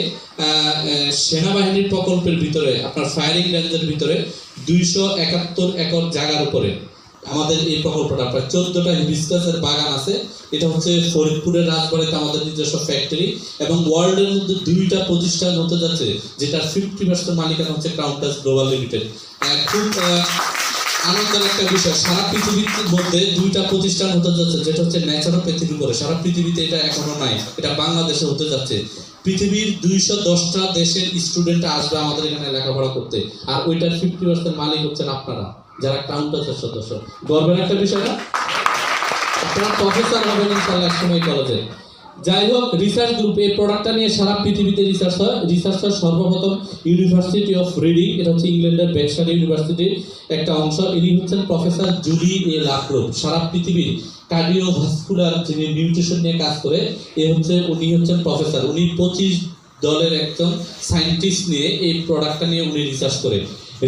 সেনাবাহিনীর প্রকল্পের ভিতরে, আপনার ফায়ারিং রেঞ্জের ভিতরে 271 একর জায়গার উপরে আমাদের এই প্রকল্পটা। প্রায় 14টা হিবিস্কাসের বাগান আছে। এটা হচ্ছে ফরিদপুরের রাজবাড়িতে আমাদের নিজস্ব ফ্যাক্টরি, এবং ওয়ার্ল্ডের মধ্যে 2টা প্রতিষ্ঠান হতে যাচ্ছে, যেটার 50% মালিকানা হচ্ছে কাউন্টাস গ্লোবাল লিমিটেড। খুব আনন্দের একটা বিষয়, সারা পৃথিবীর মধ্যে 2টা প্রতিষ্ঠান হতে যাচ্ছে, যেটা হচ্ছে ন্যাচারোপ্যাথির উপরে। সারা পৃথিবীতে এটা এখনো নাই, এটা বাংলাদেশে হতে যাচ্ছে। পৃথিবীর 210টা দেশের স্টুডেন্ট আসবে আমাদের এখানে লেখাপড়া করতে, আর ওইটার 50% মালিক হচ্ছেন আপনারা, যারা কাউন্টাসের সদস্য। গর্বের একটা বিষয় না? আপনারা প্রফেসর হবেন ইনশাআল্লাহ একসময় কলেজে। যাই হোক, রিসার্চ গ্রুপ এই প্রোডাক্টটা নিয়ে সারা পৃথিবীতে রিসার্চ হয়। সর্বপ্রথম ইউনিভার্সিটি অফ রিডিং, এটা হচ্ছে ইংল্যান্ডের বেক্সটার ইউনিভার্সিটির একটা অংশ। ইনি হচ্ছেন প্রফেসর জুলি এ লাক্রো। সারা পৃথিবীর কার্ডিওভাস্কুলার যিনি নিউট্রিশন নিয়ে কাজ করে, উনি হচ্ছেন প্রফেসর। উনি 25 দলের একজন সায়েন্টিস্ট নিয়ে এই প্রোডাক্টটা নিয়ে উনি রিসার্চ করে।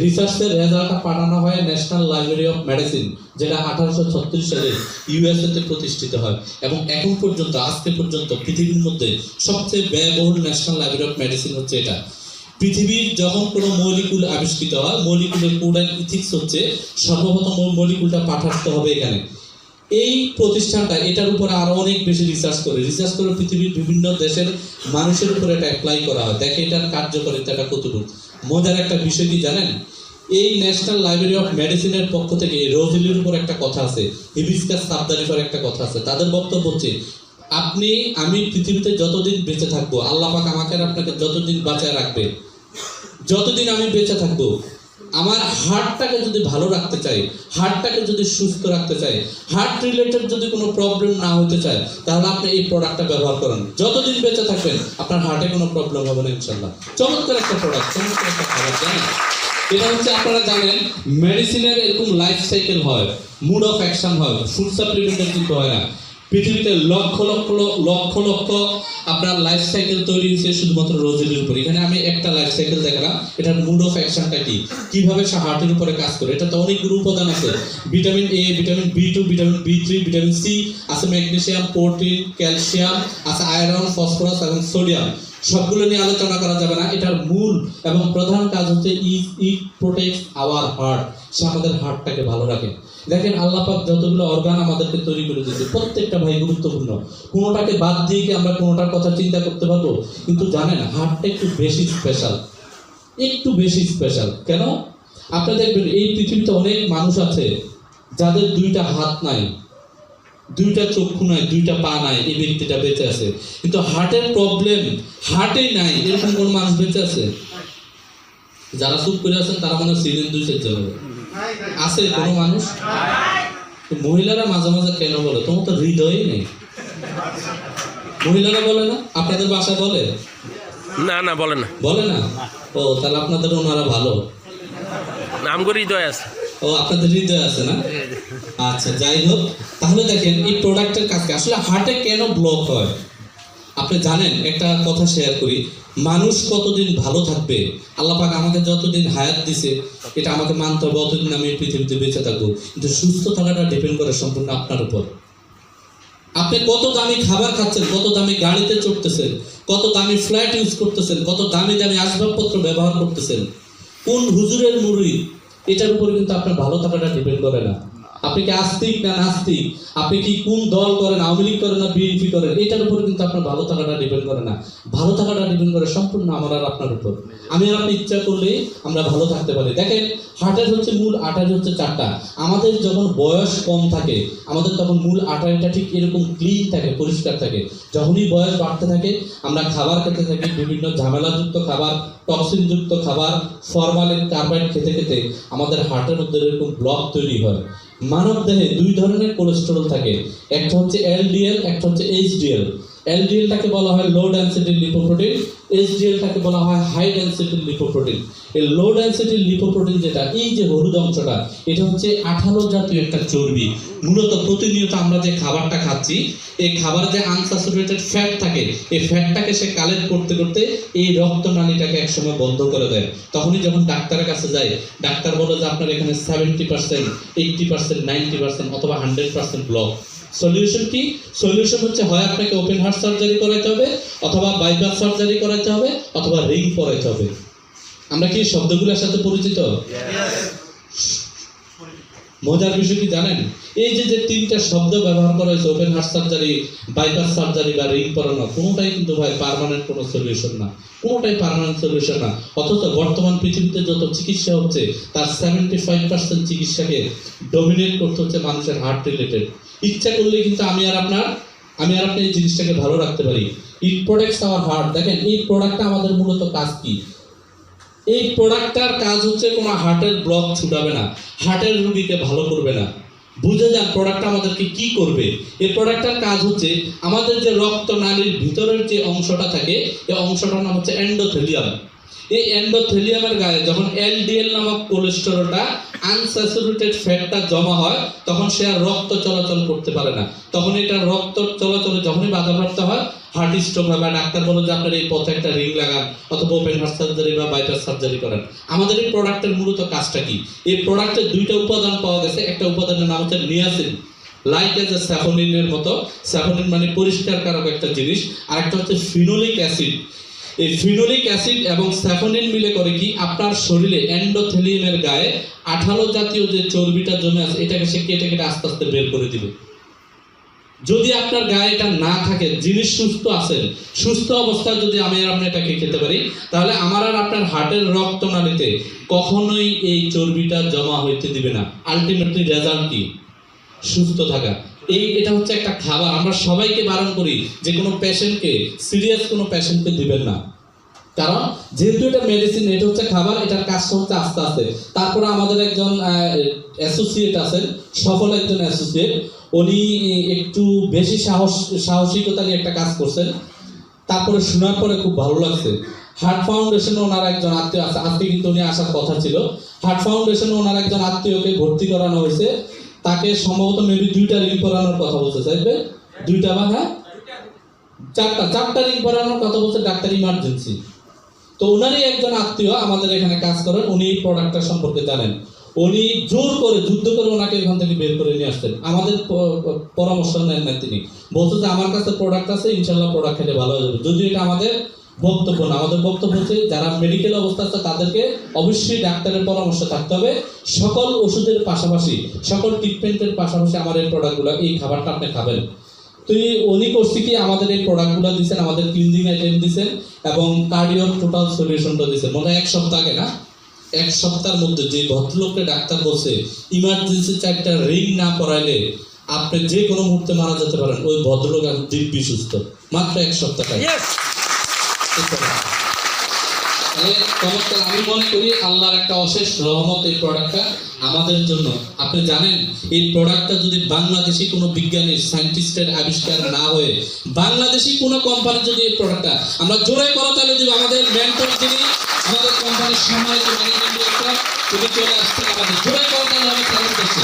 রিসার্চের রেজাল্টটা পাঠানো হয় ন্যাশনাল লাইব্রেরি অফ মেডিসিন, যেটা 1836 সালে ইউএসএ তে প্রতিষ্ঠিত হয়, এবং এখন পর্যন্ত, আজকে পর্যন্ত পৃথিবীর মধ্যে সবচেয়ে ব্যয়বহুল ন্যাশনাল লাইব্রেরি অফ মেডিসিন হচ্ছে এটা। পৃথিবীর যখন কোনো মলিকুল আবিষ্কৃত হয়, মলিকুলের কোড অ্যান্ড ইথিক্স হচ্ছে সর্বপ্রথম মলিকুলটা পাঠাতে হবে এখানে। এই প্রতিষ্ঠানটা এটার উপরে আরো অনেক বেশি রিসার্চ করে পৃথিবীর বিভিন্ন দেশের মানুষের উপরে এটা অ্যাপ্লাই করা হয়, দেখে এটার কার্যকারিতাটা কতটুকু। মজার একটা বিষয় কি জানেন? এই ন্যাশনাল লাইব্রেরি অফ মেডিসিনের পক্ষ থেকে রোজিলির উপর একটা কথা আছে, হিবিস্কাস সাবদারিফার একটা কথা আছে। তাদের বক্তব্য হচ্ছে, আমি পৃথিবীতে যতদিন বেঁচে থাকবো, আল্লাহ পাক আমাকে আর আপনাকে যতদিন বাঁচায় রাখবে, যতদিন আমি বেঁচে থাকবো, আমার হার্টটাকে যদি ভালো রাখতে চাই, হার্টটাকে যদি সুস্থ রাখতে চাই, হার্ট রিলেটেড যদি কোনো প্রবলেম না হতে চায়, তাহলে আপনি এই প্রোডাক্টটা ব্যবহার করেন। যতদিন বেঁচে থাকবেন আপনার হার্টে কোনো প্রবলেম হবে না ইনশাআল্লাহ। চমৎকার একটা প্রোডাক্ট, চমৎকার একটা খাবার, জানেন? এটা হচ্ছে আপনারা জানেন মেডিসিনের এরকম লাইফ সাইকেল হয়, মুড অফ অ্যাকশন হয়, ফুড সাপ্লিমেন্টের কিন্তু হয় না। পৃথিবীতে লক্ষ লক্ষ লক্ষ লক্ষ আপনার লাইফ সাইকেল তৈরি হয়েছে শুধুমাত্র রোজের উপর। এখানে আমি একটা লাইফ সাইকেল দেখলাম, এটার মুড অফ অ্যাকশনটা কি, কিভাবে সে হার্টের উপরে কাজ করে। এটা তো অনেকগুলো উপাদান আছে, ভিটামিন এ, ভিটামিন বি2, ভিটামিন বি3, ভিটামিন সি আছে, ম্যাগনেসিয়াম, প্রোটিন, ক্যালসিয়াম আছে, আয়রন, ফসফরাস এবং সোডিয়াম। সবগুলো নিয়ে আলোচনা করা যাবে না। এটার মূল এবং প্রধান কাজ হচ্ছে ইট প্রোটেক্টস আওয়ার হার্ট, সে আমাদের হার্টটাকে ভালো রাখে। দেখেন আল্লাহ পাক যতগুলো অর্গান আমাদেরকে তৈরি করে দিয়েছে প্রত্যেকটা ভাই গুরুত্বপূর্ণ, কোনোটাকে বাদ দিয়ে কি আমরা কোনোটার কথা চিন্তা করতে পারবো? কিন্তু জানেন হার্টটা একটু বেশি স্পেশাল, একটু বেশি স্পেশাল। কেন? আপনারা দেখবেন এই পৃথিবীতে অনেক মানুষ আছে যাদের দুইটা হাত নাই, দুইটা চক্ষু নাই, দুইটা পা নাই, এই ব্যক্তিটা বেঁচে আছে। কিন্তু হার্টের প্রবলেম হার্টেই নাই, এরকম কোন মানুষ বেঁচে আছে? যারা চুপ করে আছেন তারা মনে সিজন 2 সেট যাবে আছে কোনো মানুষ? মহিলারা মাঝে মাঝে কেন বলে তোমার তো হৃদয়ই নেই? মহিলারা বলে না? আপনাদের বাসায় বলে না? না বলে না, বলে না। ও তাহলে আপনাদের ওনারা ভালো, নাম করে হৃদয় আছে। ও আপনাদের হৃদয় আছে না? আচ্ছা যাই হোক, তাহলে দেখেন এই প্রোডাক্টের কাজকে আসলে হার্টে কেন ব্লক হয় আপনি জানেন? একটা কথা শেয়ার করি, মানুষ কতদিন ভালো থাকবে, আল্লাহ পাক আমাকে যতদিন হায়াত দিছে এটা আমাকে মানতে হবে, অতদিন আমি এই পৃথিবীতে বেঁচে থাকবো। কিন্তু সুস্থ থাকাটা ডিপেন্ড করে সম্পূর্ণ আপনার উপর। আপনি কত দামি খাবার খাচ্ছেন, কত দামি গাড়িতে চড়তেছেন, কত দামি ফ্ল্যাট ইউজ করতেছেন, কত দামি দামি আসবাবপত্র ব্যবহার করতেছেন, কোন হুজুরের মুরিদ, এটার উপর কিন্তু আপনার ভালো থাকাটা ডিপেন্ড করে না। আপনি কি আস্তিক না নাস্তিক, আপনি কি কোন দল করেন, আওয়ামী লীগ করেন না বিএনপি করেন, এটার উপর কিন্তু আপনার ভালো থাকাটা ডিপেন্ড করে না। ভালো থাকাটা ডিপেন্ড করে সম্পূর্ণ আমার আর আপনার উপর। আমি আর আপনি ইচ্ছা করলে আমরা ভালো থাকতে পারি। দেখেন হার্টের হচ্ছে মূল আর্টারি হচ্ছে 4টা। আমাদের যখন বয়স কম থাকে আমাদের তখন মূল আর্টারিটা ঠিক এরকম ক্লিন থাকে, পরিষ্কার থাকে। যখনই বয়স বাড়তে থাকে আমরা খাবার খেতে থাকি, বিভিন্ন ঝামেলাযুক্ত খাবার, টক্সিনযুক্ত খাবার, ফরমালিন, কার্বাইড খেতে খেতে আমাদের হার্টের মধ্যে এরকম ব্লক তৈরি হয়। মানব দেহে 2 ধরনের কোলেস্টেরল থাকে, একটা হচ্ছে এলডিএল, একটা হচ্ছে এইচডিএল। এলডিএলটাকে বলা হয় লো ডেনসিটি লিপোপ্রোটিন, এইচডিএলটাকে বলা হয় হাই ডেনসিটি লিপোপ্রোটিন। এই লো ডেনসিটি লিপোপ্রোটিন যেটা, এই যে হলুদ অংশটা, এটা হচ্ছে আঠালো জাতীয় একটা চর্বি। মূলত প্রতিনিয়ত আমরা যে খাবারটা খাচ্ছি, এই খাবারে যে আনস্যাচুরেটেড ফ্যাট থাকে, এই ফ্যাটটাকে সে কালেক্ট করতে করতে এই রক্তনালীটাকে একসময় বন্ধ করে দেয়। তখনই যখন ডাক্তারের কাছে যায়, ডাক্তার বলে যে আপনার এখানে 70%, 80%, 90% অথবা 100% ব্লক। সলিউশন কি? সলিউশন হচ্ছে হয় আপনাকে ওপেন হার্ট সার্জারি করাইতে হবে, অথবা বাইপাস সার্জারি করাইতে হবে, অথবা রিং পরাইতে হবে। আমরা কি শব্দগুলোর সাথে পরিচিত? মজার বিষয় কি জানেন? এই যে 3টা শব্দ ব্যবহার করা হয়েছে, open heart surgery, bypass surgery বা রিং পরানো, কোনোটাই কিন্তু ভাই পার্মানেন্ট কোনো সলিউশন না, কোনোটাই পার্মানেন্ট সলিউশন না। অথচ বর্তমান পৃথিবীতে যত চিকিৎসা হচ্ছে তার 75% চিকিৎসাকে ডমিনেট করতে হচ্ছে মানুষের হার্ট রিলেটেড। ইচ্ছা করলে কিন্তু আমি আর আপনি এই জিনিসটাকে ভালো রাখতে পারি। ইট প্রোটেক্টস আওয়ার হার্ট। দেখেন এই প্রোডাক্টটা আমাদের মূলত কাজ কি? এই প্রোডাক্টটার কাজ হচ্ছে কোনো হার্টের ব্লক ছুটাবে না, হার্টের রোগীকে ভালো করবে না। বুঝে যান প্রোডাক্টটা আমাদেরকে কি করবে। এই প্রোডাক্টটার কাজ হচ্ছে আমাদের যে রক্তনালীর ভিতরের যে অংশটা থাকে, এই অংশটার নাম হচ্ছে এন্ডোথেলিয়াম। এই এন্ডোথেলিয়ামের গায়ে যখন এলডিএল নামক কোলেস্টেরলটা, আনস্যাচুরেটেড ফ্যাটটা জমা হয়, তখন সে আর রক্ত চলাচল করতে পারে না। তখন এটা রক্ত চলাচলে যখনই বাধাপ্রাপ্ত হয় হার্ট স্ট্রোক হয়, বা ডাক্তার বলে যে আপনার এই পথে একটা রিং লাগান, অথবা ওপেন হার্ট সার্জারি বা বাইপাস সার্জারি করেন। আমাদের এই প্রোডাক্টের মূলত কাজটা কি? এই প্রোডাক্টের 2টা উপাদান পাওয়া গেছে। একটা উপাদানের নাম হচ্ছে নিয়াসিন, লাইক এজ এ স্যাফোনিনের মতো, স্যাফোনিন মানে পরিষ্কারকারক একটা জিনিস। আর একটা হচ্ছে ফিনোলিক অ্যাসিড। এই ফিনোলিক অ্যাসিড এবং স্যাফোনিন মিলে করে কি, আপনার শরীরে এন্ডোথেলিয়ামের গায়ে আঠালো জাতীয় যে চর্বিটা জমে আছে এটাকে সে কেটে কেটে আস্তে আস্তে বের করে দিবে। যদি আপনার গায়ে এটা না থাকে, জিনিস সুস্থ আছেন, সুস্থ অবস্থায় যদি আমি আর আপনি এটাকে খেতে পারি, তাহলে আমার আর আপনার হার্টের রক্তনালীতে কখনোই এই চর্বিটা জমা হইতে দিবে না। আলটিমেটলি রেজাল্ট কি? সুস্থ থাকা। এটা হচ্ছে একটা খাবার। আমরা সবাইকে বারণ করি যে কোনো পেশেন্টকে, সিরিয়াস কোনো পেশেন্টকে দিবেন না, কারণ যেহেতু এটা মেডিসিন, এটা হচ্ছে খাবার, এটার কাজটা হচ্ছে আস্তে আস্তে। তারপরে আমাদের একজন অ্যাসোসিয়েট আছেন, সফল একজন অ্যাসোসিয়েট, উনি একটু বেশি সাহসিকতা নিয়ে একটা কাজ করছেন। তারপরে শোনার পরে খুব ভালো লাগছে। হার্ট ফাউন্ডেশনে ওনার একজন আত্মীয় আছে, আজকে কিন্তু উনি আসার কথা ছিল। হার্ট ফাউন্ডেশনে ওনার একজন আত্মীয়কে ভর্তি করানো হয়েছে, তাকে সম্ভবত মেবি 2টা রিং করানোর কথা বলছে, চাইবে 2টা বা হ্যাঁ 4টা রিং করানোর কথা বলছে, ডাক্তার ইমার্জেন্সি। তো ওনারই একজন আত্মীয় আমাদের এখানে কাজ করেন, উনি প্রোডাক্টটা সম্পর্কে জানেন। উনি জোর করে যুদ্ধ করে ওনাকে এখান থেকে বের করে নিয়ে আসতেন, আমাদের পরামর্শ নেন না তিনি, বলতো যে আমার কাছে প্রোডাক্ট আছে, ইনশাল্লাহ প্রোডাক্ট খেলে ভালো হয়ে যাবে। যদিও এটা আমাদের বক্তব্য না, আমাদের বক্তব্য হচ্ছে যারা মেডিকেল অবস্থা আছে তাদেরকে অবশ্যই ডাক্তারের পরামর্শ থাকতে হবে। সকল ওষুধের পাশাপাশি, সকল ট্রিটমেন্টের পাশাপাশি আমার এই প্রোডাক্টগুলো, এই খাবারটা আপনি খাবেন। তো উনি করছে কি, আমাদের এই প্রোডাক্টগুলো দিচ্ছেন, আমাদের ক্লিনজিং আইটেম দিচ্ছেন এবং কার্ডিও টোটাল সলিউশনটা দিচ্ছেন। মনে হয় 1 সপ্তাহ আগে না, 1 সপ্তাহের মধ্যে যে ভদ্রলোককে ডাক্তার বলছে ইমার্জেন্সি 4টা রিং না করাইলে আপনি যে কোনো মুহূর্তে মারা যেতে পারেন, ওই ভদ্রলোক এখন দিব্যি সুস্থ, মাত্র 1 সপ্তাহ আগে। আমি মনে করি আল্লাহর একটা অশেষ রহমত এই প্রোডাক্টটা আমাদের জন্য। আপনি জানেন এই প্রোডাক্টটা যদি বাংলাদেশি কোনো বিজ্ঞানীর সায়েন্টিস্টের আবিষ্কার না হয়ে বাংলাদেশি কোনো কোম্পানি যদি এই প্রোডাক্টটা, আমরা জোরে করতালি দিব, আমাদের মেন্টর যিনি আমাদের কোম্পানির সম্মানিত ম্যানেজিং ডিরেক্টর, তিনি চলে আসছেন, আমাদের জোরে করতালি হবে তাদের কাছে।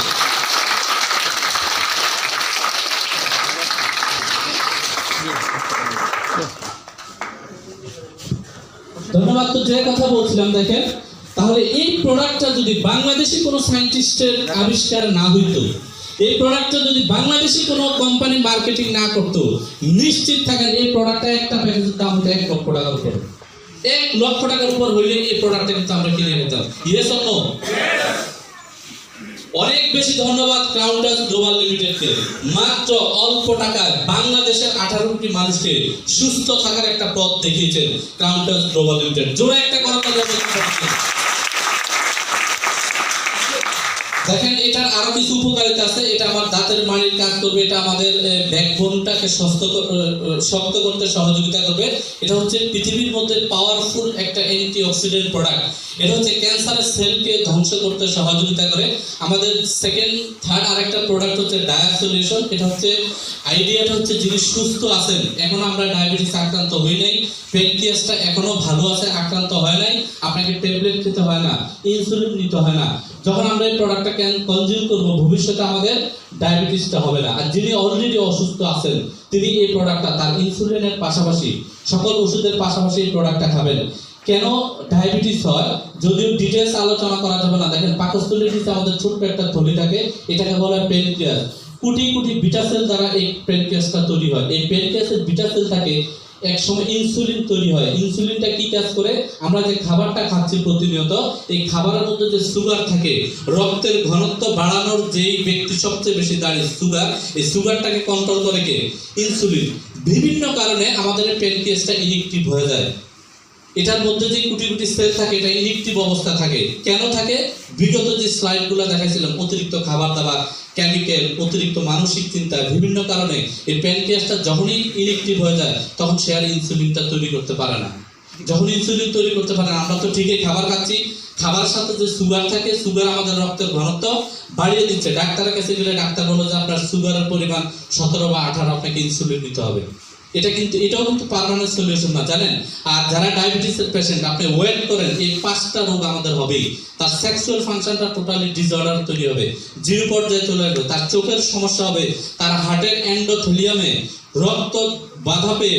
ধন্যবাদ। তো যে কথা বলছিলাম, দেখেন তাহলে এই প্রোডাক্টটা যদি বাংলাদেশি কোনো সায়েন্টিস্টের আবিষ্কার না হইতো, এই প্রোডাক্টটা যদি বাংলাদেশি কোনো কোম্পানি মার্কেটিং না করতো, নিশ্চিত থাকেন এই প্রোডাক্টটা একটা প্যাকেজের দাম হতো 1 লক্ষ টাকার উপর। 1 লক্ষ টাকার উপর হইলে এই প্রোডাক্টটা কিন্তু আমরা কিনে নিতাম। Yes or no? অনেক বেশি ধন্যবাদ ক্রাউন্টাস গ্লোবাল লিমিটেডকে, মাত্র অল্প টাকায় বাংলাদেশের 18 কোটি মানুষকে সুস্থ থাকার একটা পথ দেখিয়েছেন ক্রাউন্টাস গ্লোবাল লিমিটেড। জোরে একটা কথা বলতে। দেখেন এটার আরো কিছু উপকারিতা আছে। এটা আমার দাঁতের মাড়ির কাজ করবে, এটা আমাদের ব্যাকবোনটাকে শক্ত করতে সহযোগিতা করবে। এটা হচ্ছে পৃথিবীর মধ্যে পাওয়ারফুল একটা অ্যান্টিঅক্সিডেন্ট প্রোডাক্ট। এটা হচ্ছে ক্যান্সারের সেলকে ধ্বংস করতে সহযোগিতা করে। আমাদের থার্ড আরেকটা প্রোডাক্ট হচ্ছে ডায়াব সলিউশন। এটা হচ্ছে আইডিয়াটা হচ্ছে যিনি সুস্থ আছেন, এখন আমরা ডায়াবেটিস আক্রান্ত হই নাই, প্যানক্রিয়াসটা এখনো ভালো আছে, আক্রান্ত হয় নাই, আপনাকে ট্যাবলেট খেতে হয় না, ইনসুলিন নিতে হয় না। যখন আমরা এই প্রোডাক্টটা কনজিউম করব, ভবিষ্যতে আমাদের ডায়াবেটিসটা হবে না। আর যিনি অলরেডি অসুস্থ আছেন, তিনি এই প্রোডাক্টটা তার ইনসুলিনের পাশাপাশি, সকল ওষুধের পাশাপাশি এই প্রোডাক্টটা খাবেন। কেন ডায়াবেটিস হয় যদিও ডিটেইলস আলোচনা করা যাবে না। দেখেন পাকস্থলীর নিচে আমাদের ছোট্ট একটা থলি থাকে, এটাকে বলা হয় pancreas. Crore crore beta sell দ্বারা এই প্যানক্রিয়াসটা তৈরি হয়। এই প্যানক্রিয়াসের বিটা সেল থাকে, এক সময় ইনসুলিন তৈরি হয়। ইনসুলিনটা কি কাজ করে, আমরা যে খাবারটা খাচ্ছি প্রতিনিয়ত, এই খাবারের মধ্যে যে সুগার থাকে, রক্তের ঘনত্ব বাড়ানোর যেই ব্যক্তি সবচেয়ে বেশি দাঁড়িয়ে সুগার, এই সুগারটাকে কন্ট্রোল করে কে? ইনসুলিন। বিভিন্ন কারণে আমাদের প্যানক্রিয়াসটা ইনঅ্যাক্টিভ হয়ে যায়। এটার মধ্যে যে কোটি কোটি সেল থাকে, এটা ইনঅ্যাক্টিভ অবস্থা থাকে। কেন থাকে? বিগত যে স্লাইডগুলো দেখাইছিলাম, অতিরিক্ত খাবার দাবার, কেমিক্যাল, অতিরিক্ত মানসিক চিন্তা, বিভিন্ন কারণে এই প্যানক্রিয়াসটা যখনই ইনঅ্যাক্টিভ হয়ে যায়, তখন সে আর ইনসুলিনটা তৈরি করতে পারে না। যখন ইনসুলিন তৈরি করতে পারে না, আমরা তো ঠিকই খাবার খাচ্ছি, খাবারের সাথে যে সুগার থাকে, সুগার আমাদের রক্তের ঘনত্ব বাড়িয়ে দিচ্ছে। ডাক্তারের কাছে গেলে ডাক্তার বলে যে আপনার সুগারের পরিমাণ 17 বা 18, আপনাকে ইনসুলিন নিতে হবে। এটাও কিন্তু পার্মানেন্ট সলিউশন না, জানেন। আর যারা ডায়াবেটিসের পেশেন্ট, আপনি ওয়েট করেন, এই 5টা রোগ আমাদের হবেই। তার সেক্সুয়াল ফাংশনটা টোটালি ডিসঅর্ডার তৈরি হবে, 0 পর্যায়ে চলে আসবে, তার চোখের সমস্যা হবে, তার হার্টের এন্ডোথেলিয়ামে রক্ত বাধা পেয়ে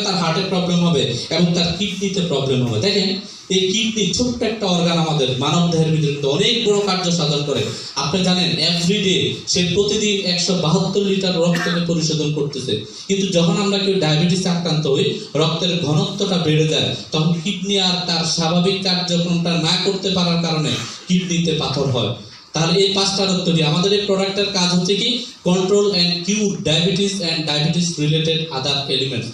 তার হার্টের প্রবলেম হবে এবং তার কিডনিতে প্রবলেম হবে। দেখেন এই কিডনি ছোট্ট একটা অর্গান আমাদের মানব দেহের ভিতরে অনেক বড় কার্য সাধন করে। আপনি জানেন এভরিডে সে প্রতিদিন 172 লিটার রক্তকে পরিশোধন করতেছে। কিন্তু যখন আমরা কেউ ডায়াবেটিসে আক্রান্ত হই, রক্তের ঘনত্বটা বেড়ে যায়, তখন কিডনি আর তার স্বাভাবিক কার্যক্রমটা না করতে পারার কারণে কিডনিতে পাথর হয়। তাহলে এই 5টা রোগ তৈরি। আমাদের এই প্রোডাক্টের কাজ হচ্ছে কি? Control and cure diabetes and diabetes related other elements.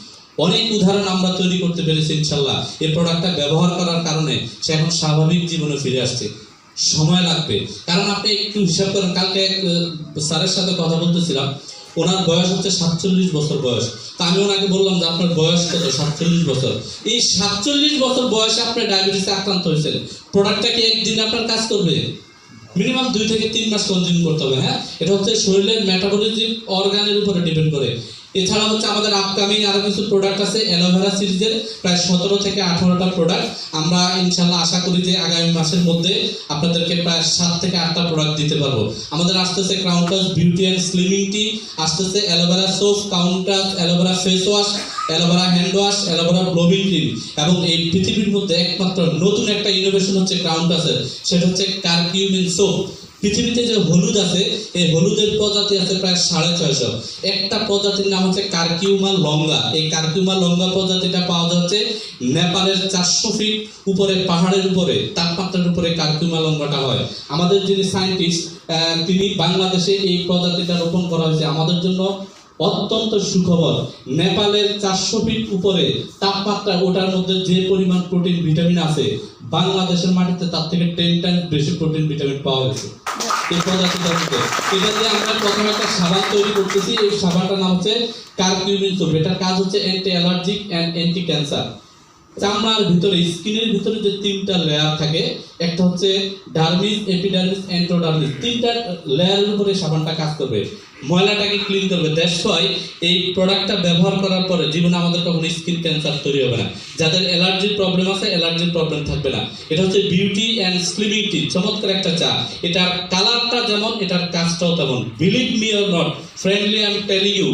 অনেক উদাহরণ আমরা তৈরি করতে পেরেছি ইনশাল্লাহ। এই প্রোডাক্টটা ব্যবহার করার কারণে সে এখন স্বাভাবিক জীবনে ফিরে আসছে। সময় লাগবে, কারণ আপনি একটু হিসাব করেন। কালকে এক স্যারের সাথে কথা বলতেছিলাম, ওনার বয়স হচ্ছে 47 বছর বয়স। তা আমি ওনাকে বললাম যে আপনার বয়স কত? 47 বছর। এই 47 বছর বয়সে আপনি ডায়াবেটিসে আক্রান্ত হয়েছেন, প্রোডাক্টটা কি একদিন আপনার কাজ করবে? মিনিমাম 2 থেকে 3 মাস কনজিউম করতে হবে। হ্যাঁ, এটা হচ্ছে শরীরের মেটাবলিজম অর্গানের উপরে ডিপেন্ড করে। এছাড়া হচ্ছে আমাদের আপকামিং আরো কিছু প্রোডাক্ট আছে অ্যালোভেরা সিরিজের, প্রায় 17 থেকে 18টা প্রোডাক্ট। আমরা ইনশাল্লাহ আশা করি যে আগামী মাসের মধ্যে আপনাদেরকে প্রায় 7 থেকে 8টা প্রোডাক্ট দিতে পারবো। আমাদের আসতেছে Crown Touch beauty and slimming tea, আসতেছে aloe vera soap, Crown Touch aloe vera face wash, aloe vera hand wash, aloe vera blobbing cream, এবং এই পৃথিবীর মধ্যে একমাত্র নতুন একটা ইনোভেশন হচ্ছে ক্রাউন টাচের, সেটা হচ্ছে কারকিউমিন সোপ। পৃথিবীতে যে হলুদ আছে, এই হলুদের প্রজাতি আছে প্রায় 650। একটা প্রজাতির নাম হচ্ছে কারকিউমা লঙ্গা। এই কারকিউমা লঙ্গা প্রজাতিটা পাওয়া যাচ্ছে নেপালের 400 ফিট উপরে পাহাড়ের উপরে, তাপমাত্রার উপরে কারকিউমা লঙ্গাটা হয়। আমাদের যিনি সায়েন্টিস্ট, তিনি বাংলাদেশে এই প্রজাতিটা রোপণ করা হয়েছে। আমাদের জন্য অত্যন্ত সুখবর। নেপালের 400 ফিট উপরে তাপমাত্রা, ওটার মধ্যে যে পরিমাণ প্রোটিন ভিটামিন আছে, বাংলাদেশের মাটিতে তার থেকে 10 টাইম বেশি প্রোটিন ভিটামিন পাওয়া গেছে এই প্রজাতিটা থেকে। এটা দিয়ে আমরা প্রথমে একটা সাবান তৈরি করতেছি। এই সাবানটার নাম হচ্ছে কারকিউমিন সোপ। এটার কাজ হচ্ছে anti allergic and anti cancer. চামড়ার ভিতরে, স্কিনের ভিতরে যে 3টা লেয়ার থাকে, একটা হচ্ছে ডার্মিস, এপিডার্মিস, এন্ডোডার্মিস, 3টা লেয়ারের উপরে সাবানটা কাজ করবে, ময়লাটাকে ক্লিন করবে। দ্যাটস ওয়াই এই প্রোডাক্টটা ব্যবহার করার পরে জীবনে আমাদের কখনো স্কিন ক্যান্সার তৈরি হবে না। যাদের অ্যালার্জির প্রবলেম আছে, অ্যালার্জির প্রবলেম থাকবে না। এটা হচ্ছে বিউটি অ্যান্ড স্লিমিং টি, চমৎকার একটা চা। এটার কালারটা যেমন, এটার কাজটাও তেমন। Believe me or not, friendly I am telling you,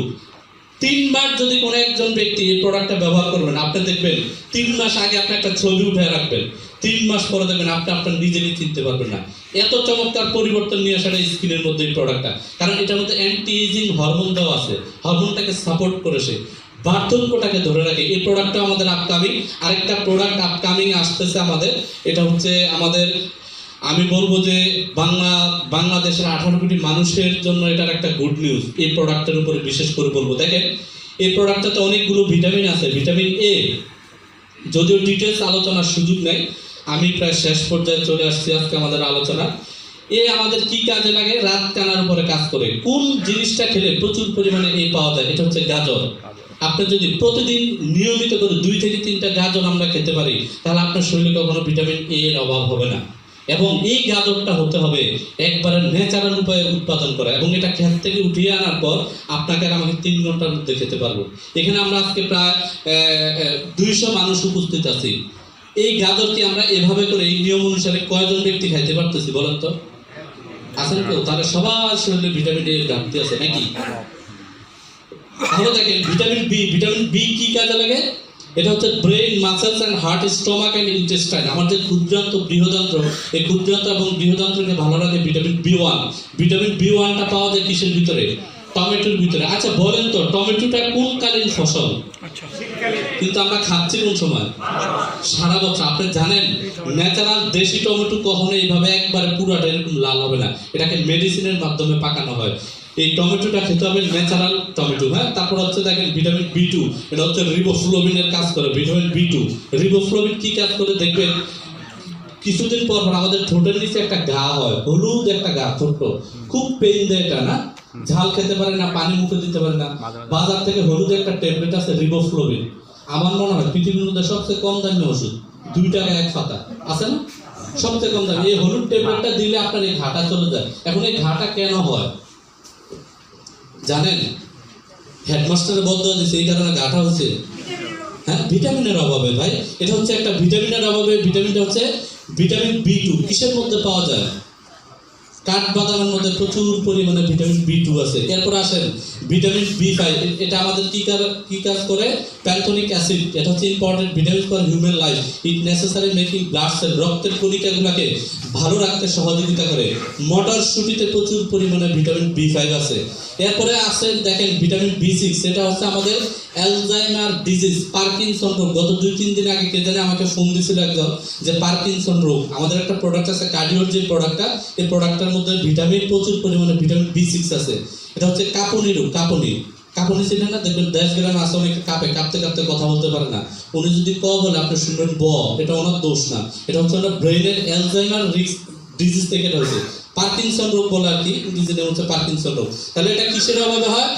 3 মাস যদি কোনো একজন ব্যক্তি এই প্রোডাক্টটা ব্যবহার করবেন, আপনি দেখবেন 3 মাস আগে আপনি একটা ছবি উঠে রাখবেন, 3 মাস পরে দেখবেন আপনি আপনার নিজেকে চিনতে পারবেন না। এত চমৎকার পরিবর্তন নিয়ে আসা স্কিনের মধ্যে এই প্রোডাক্টটা, কারণ এটার মধ্যে অ্যান্টি এজিং হরমোন দেওয়া আছে, হরমোনটাকে সাপোর্ট করেছে, বার্ধক্যটাকে ধরে রাখে। এই প্রোডাক্টটা আমাদের আপকামিং। আরেকটা প্রোডাক্ট আপকামিং আসতেছে আমাদের, এটা হচ্ছে আমাদের, আমি বলবো যে বাংলাদেশের 18 কোটি মানুষের জন্য এটার একটা গুড নিউজ। এই প্রোডাক্টের উপরে বিশেষ করে বলবো, দেখেন এই প্রোডাক্টটাতে অনেকগুলো ভিটামিন আছে। ভিটামিন এ, যদিও ডিটেলস আলোচনার সুযোগ নেই, আমি প্রায় শেষ পর্যায়ে চলে আসছি আজকে আমাদের আলোচনা। এ আমাদের কি কাজে লাগে? রাত কানার উপরে কাজ করে। কোন জিনিসটা খেলে প্রচুর পরিমাণে এ পাওয়া যায়? এটা হচ্ছে গাজর। আপনি যদি প্রতিদিন নিয়মিত করে 2 থেকে 3টা গাজর আমরা খেতে পারি, তাহলে আপনার শরীরে কখনো ভিটামিন এ এর অভাব হবে না। এবং এই গাজরটা হতে হবে একবারে ন্যাচারাল উপায়ে উৎপাদন করা, এবং এটা ক্ষেত থেকে উঠিয়ে আনার পর আপনাকে আর আমাকে 3 ঘন্টার মধ্যে খেতে পারবো। এখানে আমরা আজকে প্রায় 200 মানুষ উপস্থিত আছি। এই গাজরকে আমরা এভাবে করে এই নিয়ম অনুসারে কয়জন ব্যক্তি খাইতে পারতেছি বলেন তো? আছেন কেউ? তাহলে সবার শরীরে ভিটামিন এ ঘাটতি আছে নাকি? তাহলে দেখেন ভিটামিন বি কি কাজে লাগে? এটা হচ্ছে brain, muscles and heart, stomach and intestine. আমাদের ক্ষুদ্রান্ত, বৃহদান্ত্র, এই ক্ষুদ্রান্ত এবং বৃহদান্ত্রকে ভালো রাখে ভিটামিন বি1। ভিটামিন বি1টা পাওয়া যায় কিসের ভিতরে? টমেটোর ভিতরে। আচ্ছা বলেন তো, টমেটোটা কোন কালীন ফসল? কিন্তু আমরা খাচ্ছি কোন সময়? সারা বছর। আপনি জানেন ন্যাচারাল দেশি টমেটো কখনো এইভাবে একবারে পুরাটা এরকম লাল হবে না, এটাকে মেডিসিনের মাধ্যমে পাকানো হয়। এই টমেটোটা খেতে হবে ন্যাচারাল টমেটো। হ্যাঁ, তারপর হচ্ছে দেখেন ভিটামিন বি2, এটা হচ্ছে রিবোফ্লোভিনের কাজ করে। ভিটামিন বি2, রিবোফ্লোভিন কি কাজ করে দেখবেন, কিছুদিন পর আমাদের ঠোঁটের নিচে একটা ঘা হয়, হলুদ একটা ঘা, ছোট্ট, খুব পেইন দেয় এটা না, ঝাল খেতে পারে না, পানি মুখে দিতে পারে না। বাজার থেকে হলুদ একটা ট্যাবলেট আছে রিবোফ্লোভিন, আমার মনে হয় পৃথিবীর মধ্যে সবচেয়ে কম দামি ওষুধ, 2 টাকা 1 পাতা আছে না, সবচেয়ে কম দামি। এই হলুদ ট্যাবলেটটা দিলে আপনার এই ঘাটা চলে যায়। এখন এই ঘাটা কেন হয় জানেন? হেডমাস্টারের বদলা দিচ্ছে, এই কারণে ঘাটা হচ্ছে। হ্যাঁ, ভিটামিনের অভাবে ভাই। এটা হচ্ছে একটা ভিটামিনের অভাবে। ভিটামিনটা হচ্ছে ভিটামিন বি2। কিসের মধ্যে পাওয়া যায়? কাঠবাদামের মধ্যে প্রচুর পরিমাণে ভিটামিন বি2 আছে। এরপর আসেন ভিটামিন বি5। এটা আমাদের কি কাজ করে? প্যান্থনিক অ্যাসিড। এটা হচ্ছে important vitamin for human life. It necessary making blood cell, রক্তের কণিকাগুলোকে ভালো রাখতে সহযোগিতা করে। মটরশুটিতে প্রচুর পরিমাণে ভিটামিন বি5 আছে। এরপরে আছে দেখেন ভিটামিন বি6। এটা হচ্ছে আমাদের অ্যালজাইমার ডিজিজ, পার্কিনসন রোগ। গত 2-3 দিন আগে কে জানে আমাকে ফোন দিছিল একজন, যে পার্কিনসন রোগ। আমাদের একটা প্রোডাক্ট আছে কার্ডিওর, যে প্রোডাক্টটা, এই প্রোডাক্টটার মধ্যে ভিটামিন, প্রচুর পরিমাণে ভিটামিন বি6 আছে। এটা হচ্ছে কাঁপুনি রোগ। কাঁপুনি ছিল না, দেখবেন 10 গ্রামে আসে, অনেকে কাঁপতে কথা বলতে পারে না। উনি যদি বলে আপনি শুনবেন এটা ওনার দোষ না, এটা হচ্ছে ওনার ব্রেনের অ্যালজাইমার ডিজিজ থেকে এটা হচ্ছে পার্কিনসন রোগ বলে আর কি, ইংরেজিতে হচ্ছে পার্কিনসন রোগ। তাহলে এটা কিসের অভাবে হয়?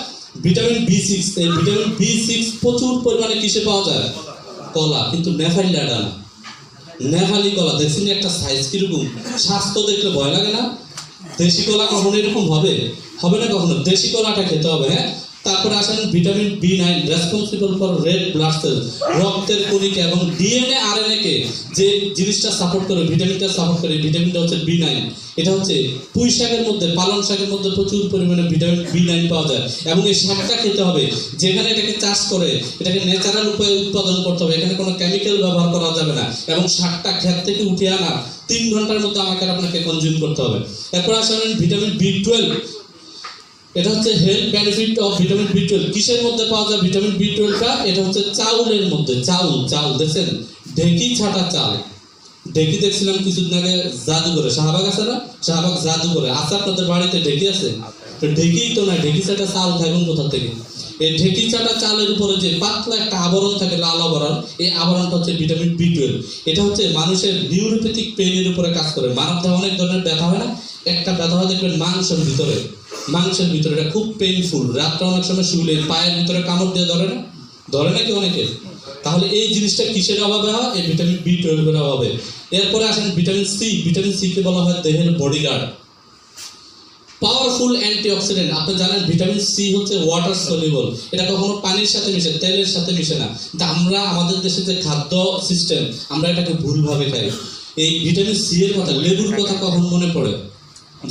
ভিটামিন বি6। এই ভিটামিন বি6 প্রচুর পরিমাণে কিসে পাওয়া যায়? কলা। কিন্তু নেফাইলা না, নেভালি কলা দেখছেন একটা সাইজ কিরকম, স্বাস্থ্য দেখলে ভয় লাগে না? দেশি কলা কখনো এরকম হবে না কখনো। দেশি কলাটা খেতে হবে। হ্যাঁ, তারপরে আসেন vitamin B9 responsible for red blood cell, রক্তের কণিকা এবং ডিএনএ আরএনএ কে যে জিনিসটা সাপোর্ট করে, ভিটামিনটা সাপোর্ট করে, ভিটামিনটা হচ্ছে B9। এটা হচ্ছে পুঁই শাকের মধ্যে, পালং শাকের মধ্যে প্রচুর পরিমাণে ভিটামিন B9 পাওয়া যায় এবং এই শাকটা খেতে হবে যেখানে এটাকে চাষ করে, এটাকে ন্যাচারাল উপায়ে উৎপাদন করতে হবে, এখানে কোনো কেমিক্যাল ব্যবহার করা যাবে না এবং শাকটা ক্ষেত থেকে উঠে আনা 3 ঘন্টার মধ্যে আমাকে আর আপনাকে কনজিউম করতে হবে। এরপর আসেন ভিটামিন B12, এটা হচ্ছে health benefit of vitamin B12। কিসের মধ্যে পাওয়া যায় ভিটামিন B12টা? এটা হচ্ছে চাউলের মধ্যে। চাউল দেখছেন, ঢেকি ছাটা চাল। ঢেকি দেখছিলাম কিছুদিন আগে জাদুঘরে, শাহবাগ আছে না, শাহবাগ জাদুঘরে আছে। আপনাদের বাড়িতে ঢেকি আছে? তো ঢেকি তো না, ঢেকি ছাটা চাল খাইবেন কোথা থেকে? এই ঢেকি ছাটা চালের উপরে যে পাতলা একটা আবরণ থাকে, লাল আবরণ, এই আবরণটা হচ্ছে ভিটামিন B12। এটা হচ্ছে মানুষের নিউরোপ্যাথিক পেইনের উপরে কাজ করে। মানব দেহে অনেক ধরনের ব্যথা হয় না, একটা ব্যথা হয় দেখবেন মাংসের ভিতরে, এটা খুব পেইনফুল। রাতটা অনেক সময় শুলে পায়ের ভিতরে কামড় দিয়ে ধরে নাকি অনেকে? তাহলে এই জিনিসটা কিসের অভাবে হয়? এই ভিটামিন B12 এর অভাবে। এরপরে আসেন ভিটামিন সি কে বলা হয় দেহের বডিগার্ড, পাওয়ারফুল অ্যান্টিঅক্সিডেন্ট। আপনি জানেন ভিটামিন সি হচ্ছে ওয়াটার সলিউবল, এটা কখনো পানির সাথে মিশে, তেলের সাথে মিশে না। কিন্তু আমরা আমাদের দেশে যে খাদ্য সিস্টেম, আমরা এটাকে ভুলভাবে খাই। এই ভিটামিন সি এর কথা, লেবুর কথা কখন মনে পড়ে?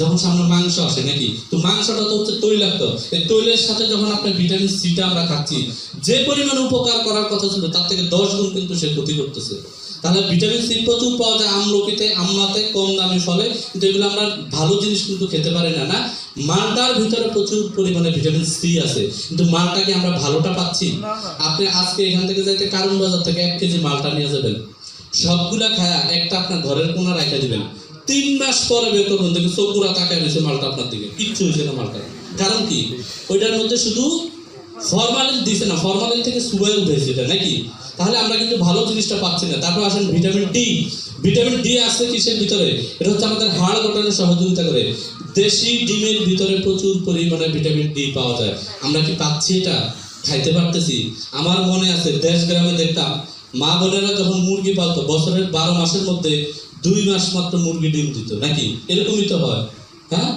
যখন সামনে মাংস আসে নাকি? তো মাংসটা তো হচ্ছে তৈলাক্ত, এই তৈলের সাথে যখন আপনি ভিটামিন সিটা আমরা খাচ্ছি, যে পরিমাণে উপকার করার কথা ছিল তার থেকে 10 গুণ কিন্তু সে ক্ষতি করতেছে। তাহলে ভিটামিন সি প্রচুর পাওয়া যায় আমলকিতে, আমলাতে, কম দামি ফলে, কিন্তু এগুলো আমরা ভালো জিনিস কিন্তু খেতে পারি না। মালটার ভিতরে প্রচুর পরিমাণে ভিটামিন সি আছে, কিন্তু মালটাকে আমরা ভালোটা পাচ্ছি? আপনি আজকে এখান থেকে যাইতে কারণ বাজার থেকে 1 কেজি মালটা নিয়ে যাবেন, সবগুলা খায়া একটা আপনার ঘরের কোণা রেখে দিবেন, 3 মাস পরে বের করবেন, দেখে চোখ পুরা তাকায় রয়েছে মালটা আপনার দিকে, কিচ্ছু হয়েছে না মালটা। কারণ কি? ওইটার মধ্যে শুধু ফরমালিন দিছে না, ফরমালিন থেকে সুগার উঠেছে এটা নাকি? তাহলে আমরা কিন্তু ভালো জিনিসটা পাচ্ছি না। তারপর আসেন ভিটামিন ডি আছে কিসের ভিতরে? এটা হচ্ছে আমাদের হাড় গঠনে সহযোগিতা করে। দেশি ডিমের ভিতরে প্রচুর পরিমাণে ভিটামিন ডি পাওয়া যায়। আমরা কি পাচ্ছি? এটা খাইতে পারতেছি? আমার মনে আছে দেশ গ্রামে দেখতাম মা বোনেরা যখন মুরগি পালতো, বছরের 12 মাসের মধ্যে 2 মাস মাত্র মুরগি ডিম দিত নাকি? এরকমই তো হয়, হ্যাঁ?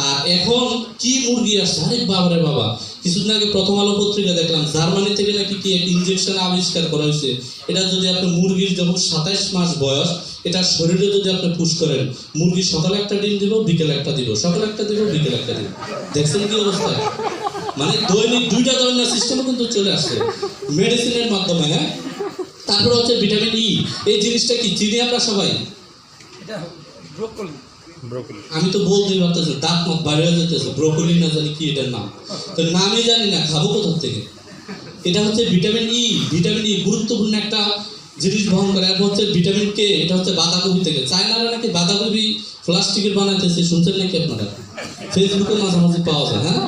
আর এখন কি মুরগি আসছে, আরে বাবারে বাবা! কিছুদিন আগে প্রথম আলো পত্রিকা দেখলাম জার্মানি থেকে নাকি কি এক ইনজেকশন আবিষ্কার করা হয়েছে। এটা যদি আপনি মুরগির যখন 27 মাস বয়স, এটা শরীরে যদি আপনি পুশ করেন, মুরগি সকালে একটা ডিম দিব, বিকেলে একটা দিব, সকালে একটা দিব, বিকেলে একটা দিব। দেখছেন কি অবস্থা? মানে দৈনিক 2টা ধরনের সিস্টেমও কিন্তু চলে আসছে মেডিসিনের মাধ্যমে, হ্যাঁ? তারপরে হচ্ছে ভিটামিন ই। এই জিনিসটা কি চিনি আমরা সবাই? আমি তো বলতেই পারতেছি, দাঁত মত বাইরে হয়ে যেতেছে, ব্রোকলি না জানি কি এটার নাম, তো নামই জানি না, খাবো কোথা থেকে? এটা হচ্ছে ভিটামিন ই। গুরুত্বপূর্ণ একটা জিনিস বহন করে। এরপর হচ্ছে ভিটামিন কে, এটা হচ্ছে বাঁধাকপি থেকে। চায়নারা নাকি বাঁধাকপি প্লাস্টিকের বানাইতেছে, শুনছেন নাকি আপনারা? ফেসবুকে মাঝামাঝি পাওয়া যায়, হ্যাঁ?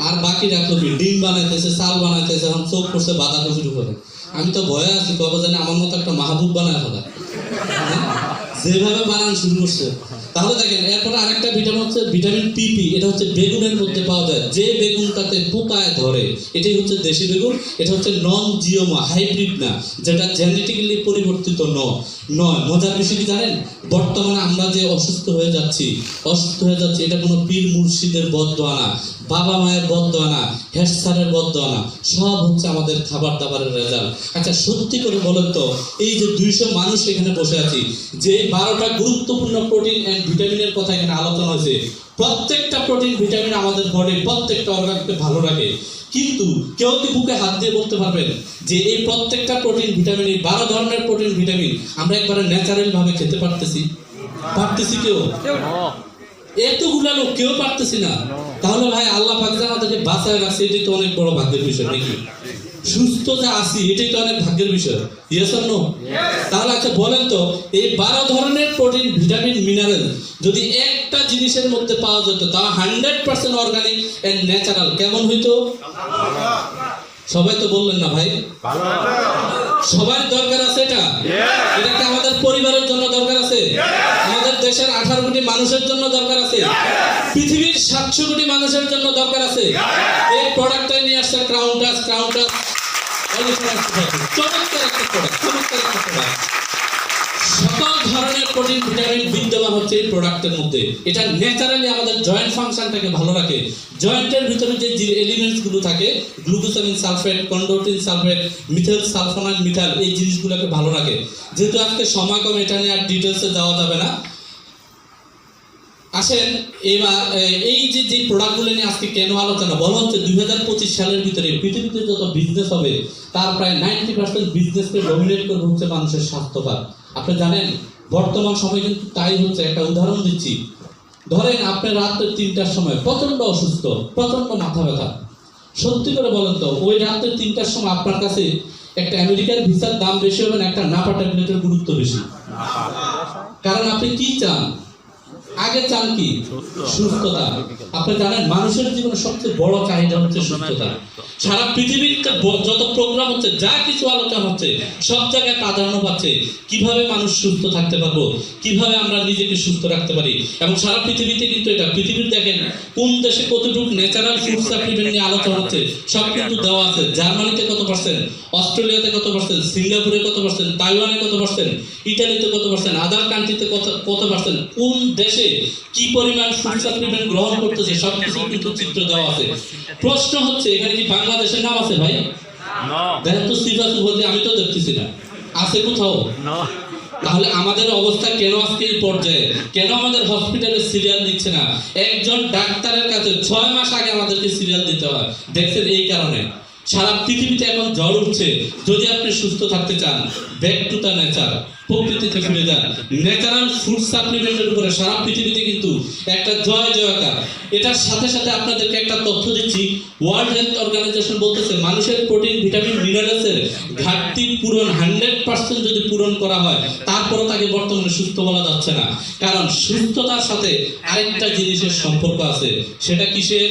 আর বাকি রাখলো ডিম বানাইতেছে, চাল বানাইতেছে, এখন চোখ করছে বাঁধাকপির উপরে। আমি তো ভয়ে আছি, কবে জানি আমার মতো একটা মাহবুব বানায় ফেলা, যেভাবে বানানো শুরু করছে। তাহলে দেখেন, এরপরে আরেকটা ভিটামিন হচ্ছে ভিটামিন পিপি। এটা হচ্ছে বেগুনের মধ্যে পাওয়া যায়, যে বেগুনটাতে পোকায় ধরে, এটাই হচ্ছে দেশি বেগুন। এটা হচ্ছে নন জিওমা, হাইব্রিড না, যেটা জেনেটিক্যালি পরিবর্তিত নয়। মজার বিষয় কি জানেন? বর্তমানে আমরা যে অসুস্থ হয়ে যাচ্ছি, এটা কোনো পীর মুর্শিদের বদদোয়া না, বাবা মায়ের বদদোয়া না, হেড স্যারের বদদোয়া না, সব হচ্ছে আমাদের খাবার দাবারের রেজাল্ট। আচ্ছা সত্যি করে বলেন তো, এই যে 200 মানুষ এখানে বসে আছি, যে 12টা গুরুত্বপূর্ণ প্রোটিন এন্ড ভিটামিনের কথা এখানে আলোচনা হয়েছে, প্রত্যেকটা প্রোটিন ভিটামিন আমাদের বডির প্রত্যেকটা অর্গানকে ভালো রাখে। কিন্তু কেউ কি বুকে হাত দিয়ে বলতে পারবেন যে এই প্রত্যেকটা প্রোটিন ভিটামিন, এই 12 ধরনের প্রোটিন ভিটামিন আমরা একবারে ন্যাচারাল ভাবে খেতে পারতেছি? কেউ? এতগুলা লোক কেউ পারতেছি না। তাহলে ভাই আল্লাহ পাক যে আমাদেরকে বাঁচায় রাখছে, এটাই তো অনেক বড় ভাগ্যের বিষয় নাকি? সুস্থ যে আছি, এটাই তো অনেক ভাগ্যের বিষয়। Yes or no? তাহলে আচ্ছা বলেন তো, এই 12 ধরনের প্রোটিন ভিটামিন মিনারেল যদি একটা জিনিসের মধ্যে পাওয়া যেত, তা 100% অর্গানিক এন্ড ন্যাচারাল, কেমন হইতো? সবাই তো বললেন না ভাই? সবার দরকার আছে এটা? এটা কি আমাদের পরিবারের জন্য দরকার আছে? আমাদের দেশের 18 কোটি মানুষের জন্য দরকার আছে? পৃথিবীর 700 কোটি মানুষের জন্য দরকার আছে? এই প্রোডাক্টটাই নিয়ে আসছে ক্রাউন টাচ। চমৎকার একটা প্রোডাক্ট, সকল ধরনের প্রোটিন ভিটামিন বিদ্যমান হচ্ছে এই প্রোডাক্টের মধ্যে। এটা ন্যাচারালি আমাদের জয়েন্ট ফাংশনটাকে ভালো রাখে। জয়েন্টের ভিতরে যে এলিমেন্টস গুলো থাকে, glucosamine sulphate, chondroitin sulphate, methyl sulphonyl methyl, এই জিনিসগুলোকে ভালো রাখে। যেহেতু আজকে সময় কম, এটা নিয়ে আর ডিটেলসে যাওয়া যাবে না। আসেন এবার এই যে প্রোডাক্টগুলো নিয়ে আজকে কেন আলোচনা, বলা হচ্ছে 2025 সালের ভিতরে পৃথিবীতে যত বিজনেস হবে তার প্রায় 90% বিজনেসকে ডমিনেট করবে হচ্ছে মানুষের স্বাস্থ্যখাত। আপনি জানেন বর্তমান সময় কিন্তু তাই হচ্ছে। একটা উদাহরণ দিচ্ছি, ধরেন আপনি রাত 3টার সময় প্রচন্ড অসুস্থ, প্রচন্ড মাথা ব্যথা। সত্যি করে বলেন তো, ওই রাত 3টার সময় আপনার কাছে একটা আমেরিকার ভিসার দাম বেশি হবে না একটা নাপা ট্যাবলেটের গুরুত্ব বেশি? কারণ আপনি কি চান? আগে চান কি? সুস্থতা। আপনি জানেন মানুষের জীবনে সবচেয়ে বড় চাহিদা হচ্ছে সুস্থতা। সারা পৃথিবীর যত প্রোগ্রাম হচ্ছে, যা কিছু আলোচনা হচ্ছে, সব জায়গায় প্রাধান্য পাচ্ছে কিভাবে মানুষ সুস্থ থাকতে পারবো, কিভাবে আমরা নিজেকে সুস্থ রাখতে পারি। এবং সারা পৃথিবীতে কিন্তু এটা, পৃথিবীর দেখেন কোন দেশে কতটুকু ন্যাচারাল ফুড সাপ্লিমেন্ট নিয়ে আলোচনা হচ্ছে সব কিন্তু দেওয়া আছে। জার্মানিতে কত পার্সেন্ট, অস্ট্রেলিয়াতে কত পার্সেন্ট, সিঙ্গাপুরে কত পার্সেন্ট, তাইওয়ানে কত পার্সেন্ট, ইটালিতে কত পার্সেন্ট, আদার কান্ট্রিতে কত পার্সেন্ট, কোন দেশে কি পরিমাণ ফুড সাপ্লিমেন্ট গ্রহণ করতেছে সবকিছু কিন্তু চিত্র দেওয়া আছে। প্রশ্ন হচ্ছে এখানে কি বাংলাদেশের নাম আছে ভাই? দেখেন তো সিফা সুফাতে, আমি তো দেখতেছি না, আছে কোথাও? তাহলে আমাদের অবস্থা কেন আজকে এই পর্যায়ে? কেন আমাদের হসপিটালে সিরিয়াল দিচ্ছে না? একজন ডাক্তারের কাছে 6 মাস আগে আমাদেরকে সিরিয়াল দিতে হয়। দেখছেন, এই কারণে সারা পৃথিবীতে এখন জ্বর উঠছে। যদি আপনি সুস্থ থাকতে চান, ব্যাক টু দ্য নেচার, প্রকৃতিতে ফিরে যান। ন্যাচারাল ফুড সাপ্লিমেন্টের উপরে সারা পৃথিবীতে কিন্তু একটা জয়কার। এটার সাথে সাথে আপনাদেরকে একটা তথ্য দিচ্ছি, ওয়ার্ল্ড হেলথ অর্গানাইজেশন বলতেছে মানুষের প্রোটিন ভিটামিন মিনারেলসের ঘাটতি পূরণ 100% যদি পূরণ করা হয়, তারপরও তাকে বর্তমানে সুস্থ বলা যাচ্ছে না। কারণ সুস্থতার সাথে আরেকটা জিনিসের সম্পর্ক আছে। সেটা কিসের?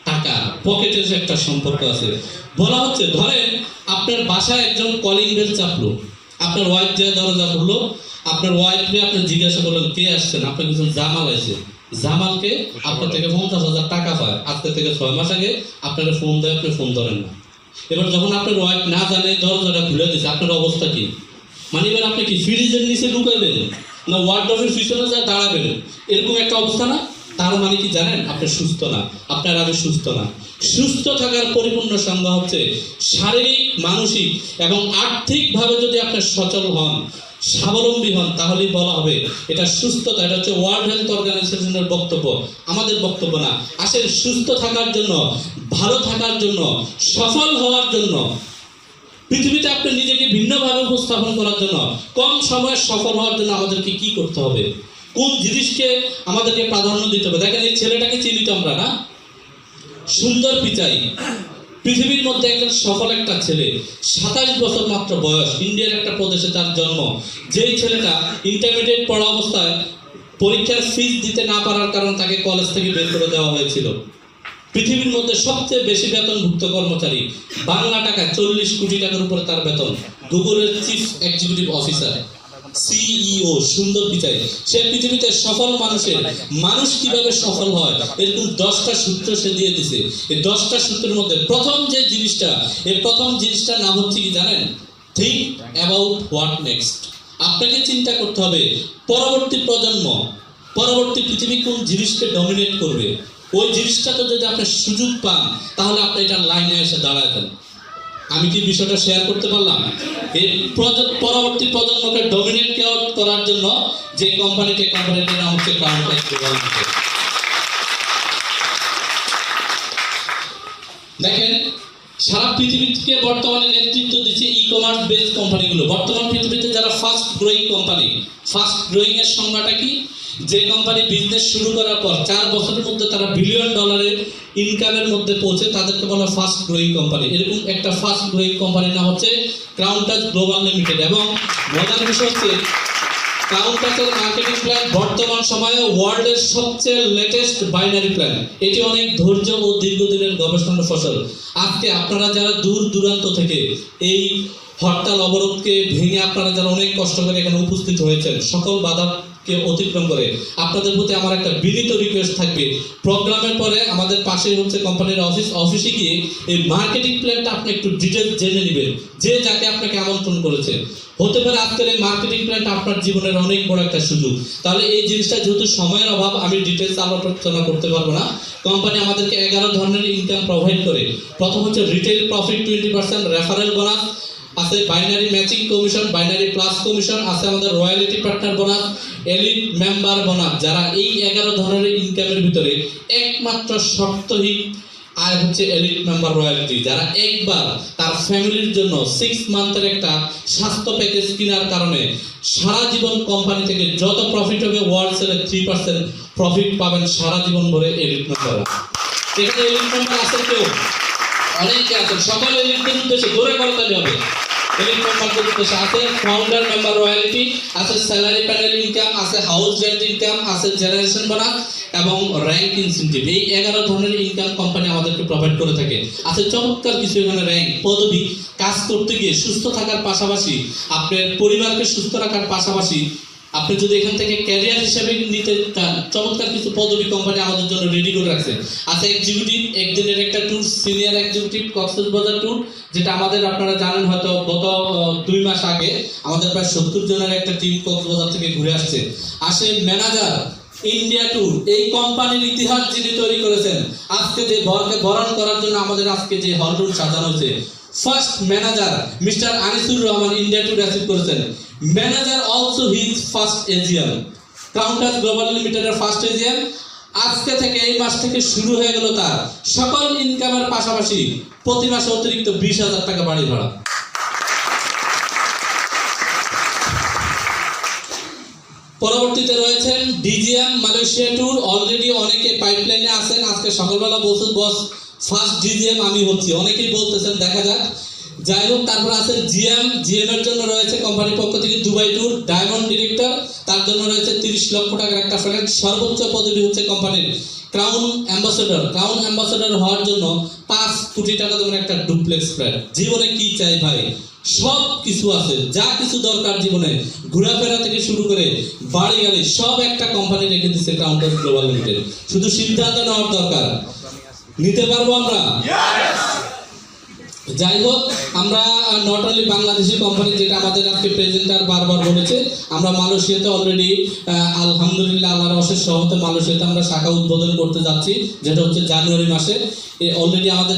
টাকা, পকেটের একটা সম্পর্ক আছে। বলা হচ্ছে ধরেন আপনার বাসায় একজন কলিং বেল চাপলো, আপনার ওয়াইফ যে দরজা খুললো, আপনার ওয়াইফকে আপনি জিজ্ঞাসা করলেন কে আসছেন, আপনি কিছু জামাল আছে। জামালকে আপনার থেকে 50,000 টাকা পায়, আজকে থেকে 6 মাস আগে আপনারা ফোন দেয়, আপনি ফোন ধরেন না। এবার যখন আপনার ওয়াইফ না জানে দরজাটা খুলে দিচ্ছে, আপনার অবস্থা কি? মানে এবার আপনি কি ফ্রিজের নিচে ঢুকাইবেন না ওয়ার্ডরোবের পিছনে যা দাঁড়াবেন? এরকম একটা অবস্থা না? তার মানে কি জানেন? আপনি সুস্থ না, আপনার আমি সুস্থ না। সুস্থ থাকার পরিপূর্ণ সংজ্ঞা হচ্ছে শারীরিক, মানসিক এবং আর্থিকভাবে যদি আপনি সচল হন, স্বাবলম্বী হন, তাহলেই বলা হবে এটা সুস্থতা। এটা হচ্ছে ওয়ার্ল্ড হেলথ অর্গানাইজেশনের বক্তব্য, আমাদের বক্তব্য না। আসলে সুস্থ থাকার জন্য, ভালো থাকার জন্য, সফল হওয়ার জন্য, পৃথিবীতে আপনি নিজেকে ভিন্নভাবে উপস্থাপন করার জন্য, কম সময়ে সফল হওয়ার জন্য আমাদেরকে কি করতে হবে, কোন জিনিসকে আমাদেরকে প্রাধান্য দিতে হবে? দেখেন এই ছেলেটাকে চিনি তো আমরা, না? সুন্দর পিচাই, পৃথিবীর মধ্যে একজন সফল একটা ছেলে, 27 বছর মাত্র বয়স, ইন্ডিয়ার একটা প্রদেশে তার জন্ম। যেই ছেলেটা ইন্টারমিডিয়েট পড়া অবস্থায় পরীক্ষার ফিস দিতে না পারার কারণে তাকে কলেজ থেকে বের করে দেওয়া হয়েছিল। পৃথিবীর মধ্যে সবচেয়ে বেশি বেতনভুক্ত কর্মচারী, বাংলা টাকা 40 কোটি টাকার উপরে তার বেতন, গুগলের চিফ এক্সিকিউটিভ অফিসার, সিইও, সুন্দর পিচাই। সে পৃথিবীতে সফল মানুষ কিভাবে সফল হয় এরকম 10টা সূত্র সে দিয়ে দিছে। এই 10টা সূত্রের মধ্যে প্রথম জিনিসটার নাম হচ্ছে কি জানেন? Think about what next. আপনাকে চিন্তা করতে হবে পরবর্তী প্রজন্ম, পরবর্তী পৃথিবী কোন জিনিসকে ডমিনেট করবে। ওই জিনিসটাতে যদি আপনি সুযোগ পান, তাহলে আপনি এটা লাইনে এসে দাঁড়াবেন। আমি কি বিষয়টা শেয়ার করতে পারলাম? এই পরবর্তী প্রজন্মকে ডমিনেট করার জন্য যে কোম্পানিটার নাম হচ্ছে ক্রাউন টাচ গ্লোবাল লিমিটেড। দেখেন সারা পৃথিবীকে বর্তমানে নেতৃত্ব দিচ্ছে ই-কমার্স বেস কোম্পানিগুলো। বর্তমান পৃথিবীতে যারা fast growing company, fast growing এর সংজ্ঞাটা কি? যে কোম্পানি বিজনেস শুরু করার পর 4 বছরের মধ্যে তারা $1 বিলিয়ন ইনকামের মধ্যে পৌঁছে, তাদেরকে বলা ফাস্ট গ্রোয়িং কোম্পানি। এরকম একটা ফাস্ট গ্রোয়িং কোম্পানির নাম হচ্ছে ক্রাউন টাচ গ্লোবাল লিমিটেড। এবং মজার বিষয় হচ্ছে ক্রাউন টাচের মার্কেটিং প্ল্যান বর্তমান সময়ে ওয়ার্ল্ডের সবচেয়ে লেটেস্ট বাইনারি প্ল্যান। এটি অনেক ধৈর্য ও দীর্ঘদিনের গবেষণার ফসল। আজকে আপনারা যারা দূর দূরান্ত থেকে এই হরতাল অবরোধকে ভেঙে আপনারা যারা অনেক কষ্ট করে এখানে উপস্থিত হয়েছেন, সকল বাধা কে অতিক্রম করে। আপনাদের প্রতি আমার একটা বিনীত রিকোয়েস্ট থাকবে, প্রোগ্রামের পরে আমাদের পাশেই হচ্ছে কোম্পানির অফিসে গিয়ে এই মার্কেটিং প্ল্যানটা আপনি একটু ডিটেলস জেনে নেবেন, যে যাকে আপনাকে আমন্ত্রণ করেছে। হতে পারে আজকের এই মার্কেটিং প্ল্যানটা আপনার জীবনের অনেক বড় একটা সুযোগ। তাহলে এই জিনিসটা যেহেতু সময়ের অভাব, আমি ডিটেলস আলোচনা করতে পারবো না। কোম্পানি আমাদেরকে 11 ধরনের ইনকাম প্রোভাইড করে। প্রথম হচ্ছে রিটেল প্রফিট 20%, রেফারেল বোনাস আছে, binary matching commission, binary plus commission আছে, আমাদের royalty partner bonus, elite member bonus. যারা এই 11 ধরনের ইনকামের ভিতরে একমাত্র শর্তহীন আর হচ্ছে এলিট মেম্বার রয়্যালিটি, যারা একবার তার ফ্যামিলির জন্য 6 মান্থের একটা স্বাস্থ্য প্যাকেজ কেনার কারণে সারা জীবন কোম্পানি থেকে যত প্রফিট হবে ওয়ার্ল্ড সেলে 3% প্রফিট পাবেন সারা জীবন ধরে এলিট মেম্বাররা। এখানে এলিট মেম্বার আছে কেউ? অনেকে আছেন। সকল এলিটদের উদ্দেশ্যে জোরে করতে হবে। এলিট মেম্বারদের উদ্দেশ্যে আছে ফাউন্ডার মেম্বার রয়্যালিটি, আছে স্যালারি প্যানেল ইনকাম, আছে হাউস রেন্ট ইনকাম, আছে জেনারেশন বোনাস এবং র্যাঙ্ক ইনসেন্টিভ। এই 11 ধরনের ইনকাম কোম্পানি আমাদেরকে প্রোভাইড করে থাকে। আছে চমৎকার কিছু এখানে র্যাঙ্ক, পদবি। কাজ করতে গিয়ে সুস্থ থাকার পাশাপাশি, আপনার পরিবারকে সুস্থ রাখার পাশাপাশি, আপনি যদি এখান থেকে ক্যারিয়ার হিসেবে নিতে চান, চমৎকার কিছু পদবি কোম্পানি আমাদের জন্য রেডি করে রাখছে। আছে এক্সিকিউটিভ, একদিনের একটা tour, senior executive Cox's Bazar tour, যেটা আমাদের আপনারা জানেন হয়তো গত 2 মাস আগে আমাদের প্রায় 70 জনের একটা টিম কক্সবাজার থেকে ঘুরে আসছে। আসে ম্যানেজার ইন্ডিয়া ট্যুর, এই কোম্পানির ইতিহাস যিনি তৈরি করেছেন, আজকে যে ঘরকে বরণ করার জন্য আমাদের আজকে যে হল রুম সাজানো হয়েছে, first manager mister Anisur Rahman India tour achieve করেছেন। Manager also his first AGM, Countus Global লিমিটেডের ফার্স্ট এজিএম। আজকে থেকে এই মাস থেকে শুরু হয়ে গেল তার সকল ইনকামের পাশাপাশি প্রতি মাসে অতিরিক্ত 20,000 টাকা বাড়ি ভাড়া। পরবর্তীতে রয়েছেন ডিজিএম মালয়েশিয়া ট্যুর, অলরেডি অনেকে পাইপলাইনে আছেন। আজকে সকালবেলা বলছেন বস ফার্স্ট ডিজিএম আমি হচ্ছি, অনেকেই বলতেছেন, দেখা যাক। যাই হোক, তারপর আছে জিএম এর জন্য রয়েছে কোম্পানির পক্ষ থেকে দুবাই ট্যুর, ডায়মন্ড ডিরেক্টর, তার জন্য রয়েছে 30 লক্ষ টাকার একটা ফ্ল্যাট। সর্বোচ্চ পদবি হচ্ছে কোম্পানির ক্রাউন অ্যাম্বাসেডর। ক্রাউন অ্যাম্বাসেডর হওয়ার জন্য 5 কোটি টাকা দামের একটা ডুপ্লেক্স ফ্ল্যাট। জীবনে কি চাই ভাই? সব কিছু আছে, যা কিছু দরকার জীবনে, ঘোরাফেরা থেকে শুরু করে বাড়ি গাড়ি সব একটা কোম্পানি রেখে দিচ্ছে কাউন্টাস গ্লোবাল লিমিটেড। শুধু সিদ্ধান্ত নেওয়ার দরকার, নিতে পারবো আমরা। যাই হোক, আমরা নট অনলি বাংলাদেশি কোম্পানি, যেটা আমাদের আজকে প্রেজেন্টার বারবার বলেছে, আমরা মালয়েশিয়াতে অলরেডি আলহামদুলিল্লাহ আল্লাহর অশেষ সহমতে মালয়েশিয়াতে আমরা শাখা উদ্বোধন করতে যাচ্ছি, যেটা হচ্ছে জানুয়ারি মাসে। অলরেডি আমাদের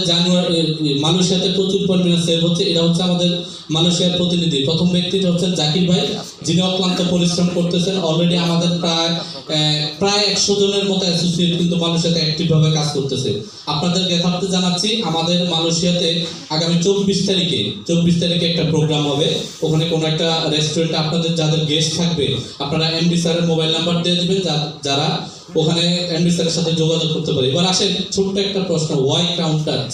মালয়েশিয়াতে প্রচুর পরিমাণে সেল হচ্ছে। এটা হচ্ছে আমাদের মালয়েশিয়ার প্রতিনিধি, প্রথম ব্যক্তিটা হচ্ছেন জাকির ভাই, যিনি অক্লান্ত পরিশ্রম করতেছেন। অলরেডি আমাদের প্রায় 100 জনের মতো অ্যাসোসিয়েট কিন্তু মালয়েশিয়াতে অ্যাক্টিভভাবে কাজ করতেছে। আপনাদের জ্ঞাতার্থে জানাচ্ছি, আমাদের মালয়েশিয়াতে আগামী 24 তারিখে একটা প্রোগ্রাম হবে। ওখানে কোনো একটা রেস্টুরেন্টে আপনাদের যাদের গেস্ট থাকবে, আপনারা এমডি স্যারের মোবাইল নাম্বার দিয়ে দিবেন, যারা ওখানে এমডি স্যারের সাথে যোগাযোগ করতে পারে। এবার আসেন ছোট্ট একটা প্রশ্ন, ওয়াই ক্রাউন টাচ?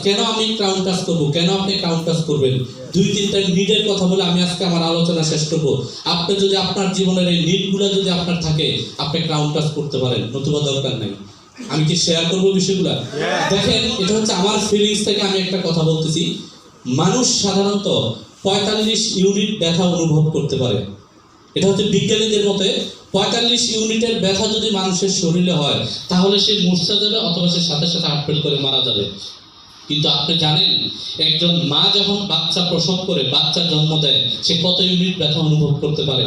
কেন আমি ক্রাউন টাচ করবো? কেন আপনি ক্রাউন টাচ করবেন? 2-3টা নিডের কথা বলে আমি আজকে আমার আলোচনা শেষ করবো। আপনি যদি আপনার জীবনের এই নিডগুলো যদি আপনার থাকে, আপনি ক্রাউন টাচ করতে পারেন, নতুবা দরকার নেই। আমি কি শেয়ার করবো বিষয়গুলো? দেখেন, এটা হচ্ছে আমার ফিলিংস থেকে আমি একটা কথা বলতেছি। মানুষ সাধারণত 45 ইউনিট ব্যথা অনুভব করতে পারে। এটা হচ্ছে বিজ্ঞানীদের মতে 45 ইউনিটের ব্যথা যদি মানুষের শরীরে হয়, তাহলে সে মূর্ছা যাবে অথবা সে সাথে সাথে হার্ট ফেল করে মারা যাবে। কিন্তু আপনি জানেন, একজন মা যখন বাচ্চা প্রসব করে, বাচ্চা জন্ম দেয়, সে কত ইউনিট ব্যথা অনুভব করতে পারে?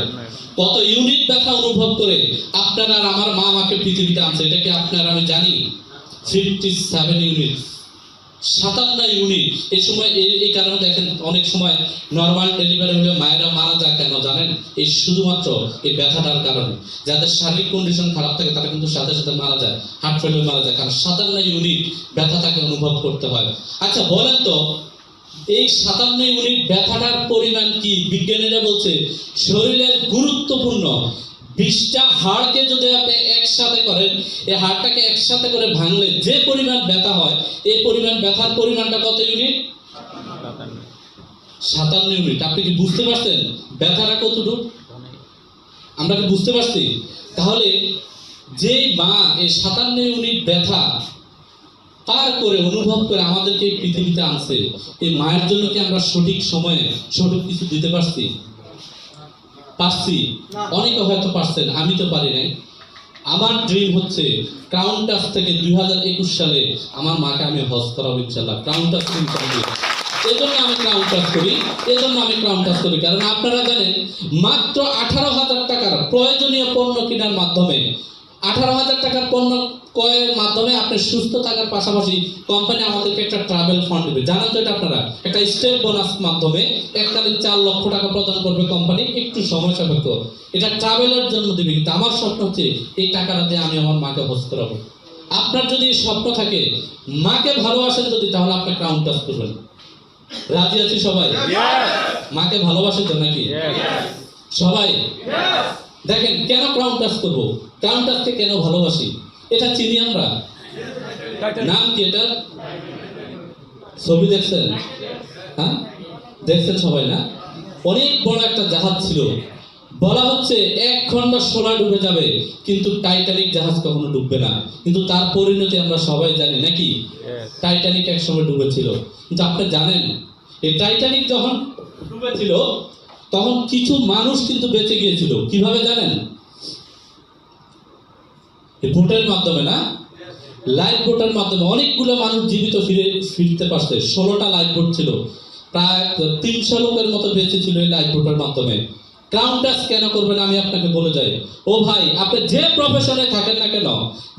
কত ইউনিট ব্যথা অনুভব করে আপনার আর আমার মা আমাকে পৃথিবীতে আনছে, এটা কি আপনার আমি জানি? 57 ইউনিট, 57 ইউনিট। এই সময় এই কারণে দেখেন, অনেক সময় নর্মাল ডেলিভারি হলে মায়েরা মারা যায় কেন জানেন? এই শুধুমাত্র এই ব্যথাটার কারণে। যাদের শারীরিক কন্ডিশন খারাপ থাকে তারা কিন্তু সাথে সাথে মারা যায়, হার্ট ফেল মারা যায়, কারণ 57 ইউনিট ব্যথা তাকে অনুভব করতে হয়। আচ্ছা বলেন তো, এই 57 ইউনিট ব্যথাটার পরিমাণ কি? বিজ্ঞানীরা বলছে শরীরের গুরুত্বপূর্ণ 20টা হাড়কে যদি আপনি একসাথে করেন, এই হাড়টাকে একসাথে করে ভাঙলে যে পরিমাণ ব্যথা হয়, এই পরিমাণ ব্যথার পরিমাণটা কত ইউনিট? 57 ইউনিট। আপনি কি বুঝতে পারছেন ব্যথাটা কতটুকু? আমরা কি বুঝতে পারছি? তাহলে যে মা এই 57 ইউনিট ব্যথা পার করে অনুভব করে আমাদেরকে এই পৃথিবীতে আনছে, এই মায়ের জন্য কি আমরা সঠিক সময়ে সঠিক কিছু দিতে পারছি? পারছি, অনেকে হয়তো পারছেন, আমি তো পারি নাই। আমার ড্রিম হচ্ছে ক্রাউন টাচ থেকে 2021 সালে আমার মাকে আমি হজ করাবো ইনশাআল্লাহ। ক্রাউন টাচ এজন্য আমি ক্রাউন টাচ করি, কারণ আপনারা জানেন মাত্র 18,000 টাকার প্রয়োজনীয় পণ্য কেনার মাধ্যমে, 18,000 টাকার পণ্য ক্রয়ের মাধ্যমে আপনি সুস্থ থাকার পাশাপাশি কোম্পানি আমাদেরকে একটা ট্রাভেল ফান্ড দেবে। জানেন তো এটা আপনারা? একটা স্টেপ বোনাস মাধ্যমে এককালীন 4 লক্ষ টাকা প্রদান করবে কোম্পানি, একটু সময় সাপেক্ষ। এটা ট্রাভেলের জন্য দেবে, কিন্তু আমার স্বপ্ন হচ্ছে এই টাকাটা দিয়ে আমি আমার মাকে হজ করাবো। আপনার যদি এই স্বপ্ন থাকে, মাকে ভালোবাসেন যদি, তাহলে আপনি ক্রাউন টাচ করবেন। রাজি আছি সবাই? মাকে ভালোবাসেন তো নাকি সবাই? দেখেন কেন ক্রাউন টাচ করবো, ক্রাউন টাচকে কেন ভালোবাসি, এটা চিনি আমরা। নাম কি এটা? ছবি দেখছেন? হ্যাঁ দেখছেন সবাই না? অনেক বড় একটা জাহাজ ছিল, বলা হচ্ছে 1 ঘন্টা সময় ডুবে যাবে, কিন্তু টাইটানিক জাহাজ কখনো ডুববে না। কিন্তু তার পরিণতি আমরা সবাই জানি নাকি? টাইটানিক এক সময় ডুবেছিল। কিন্তু আপনি জানেন এই টাইটানিক যখন ডুবেছিল তখন কিছু মানুষ কিন্তু বেঁচে গিয়েছিল। কিভাবে জানেন? এই বোটের মাধ্যমে না, লাইফ বোটের মাধ্যমে অনেকগুলো মানুষ জীবিত ফিরতে পারছে। 16টা লাইফ বোট ছিল, প্রায় 300 লোকের মতো বেঁচে ছিল এই লাইফ বোটের মাধ্যমে। ক্রাউন টাচ কেন করবেন আমি আপনাকে বলে যাই। ও ভাই, আপনি যে প্রফেশনে থাকেন না কেন,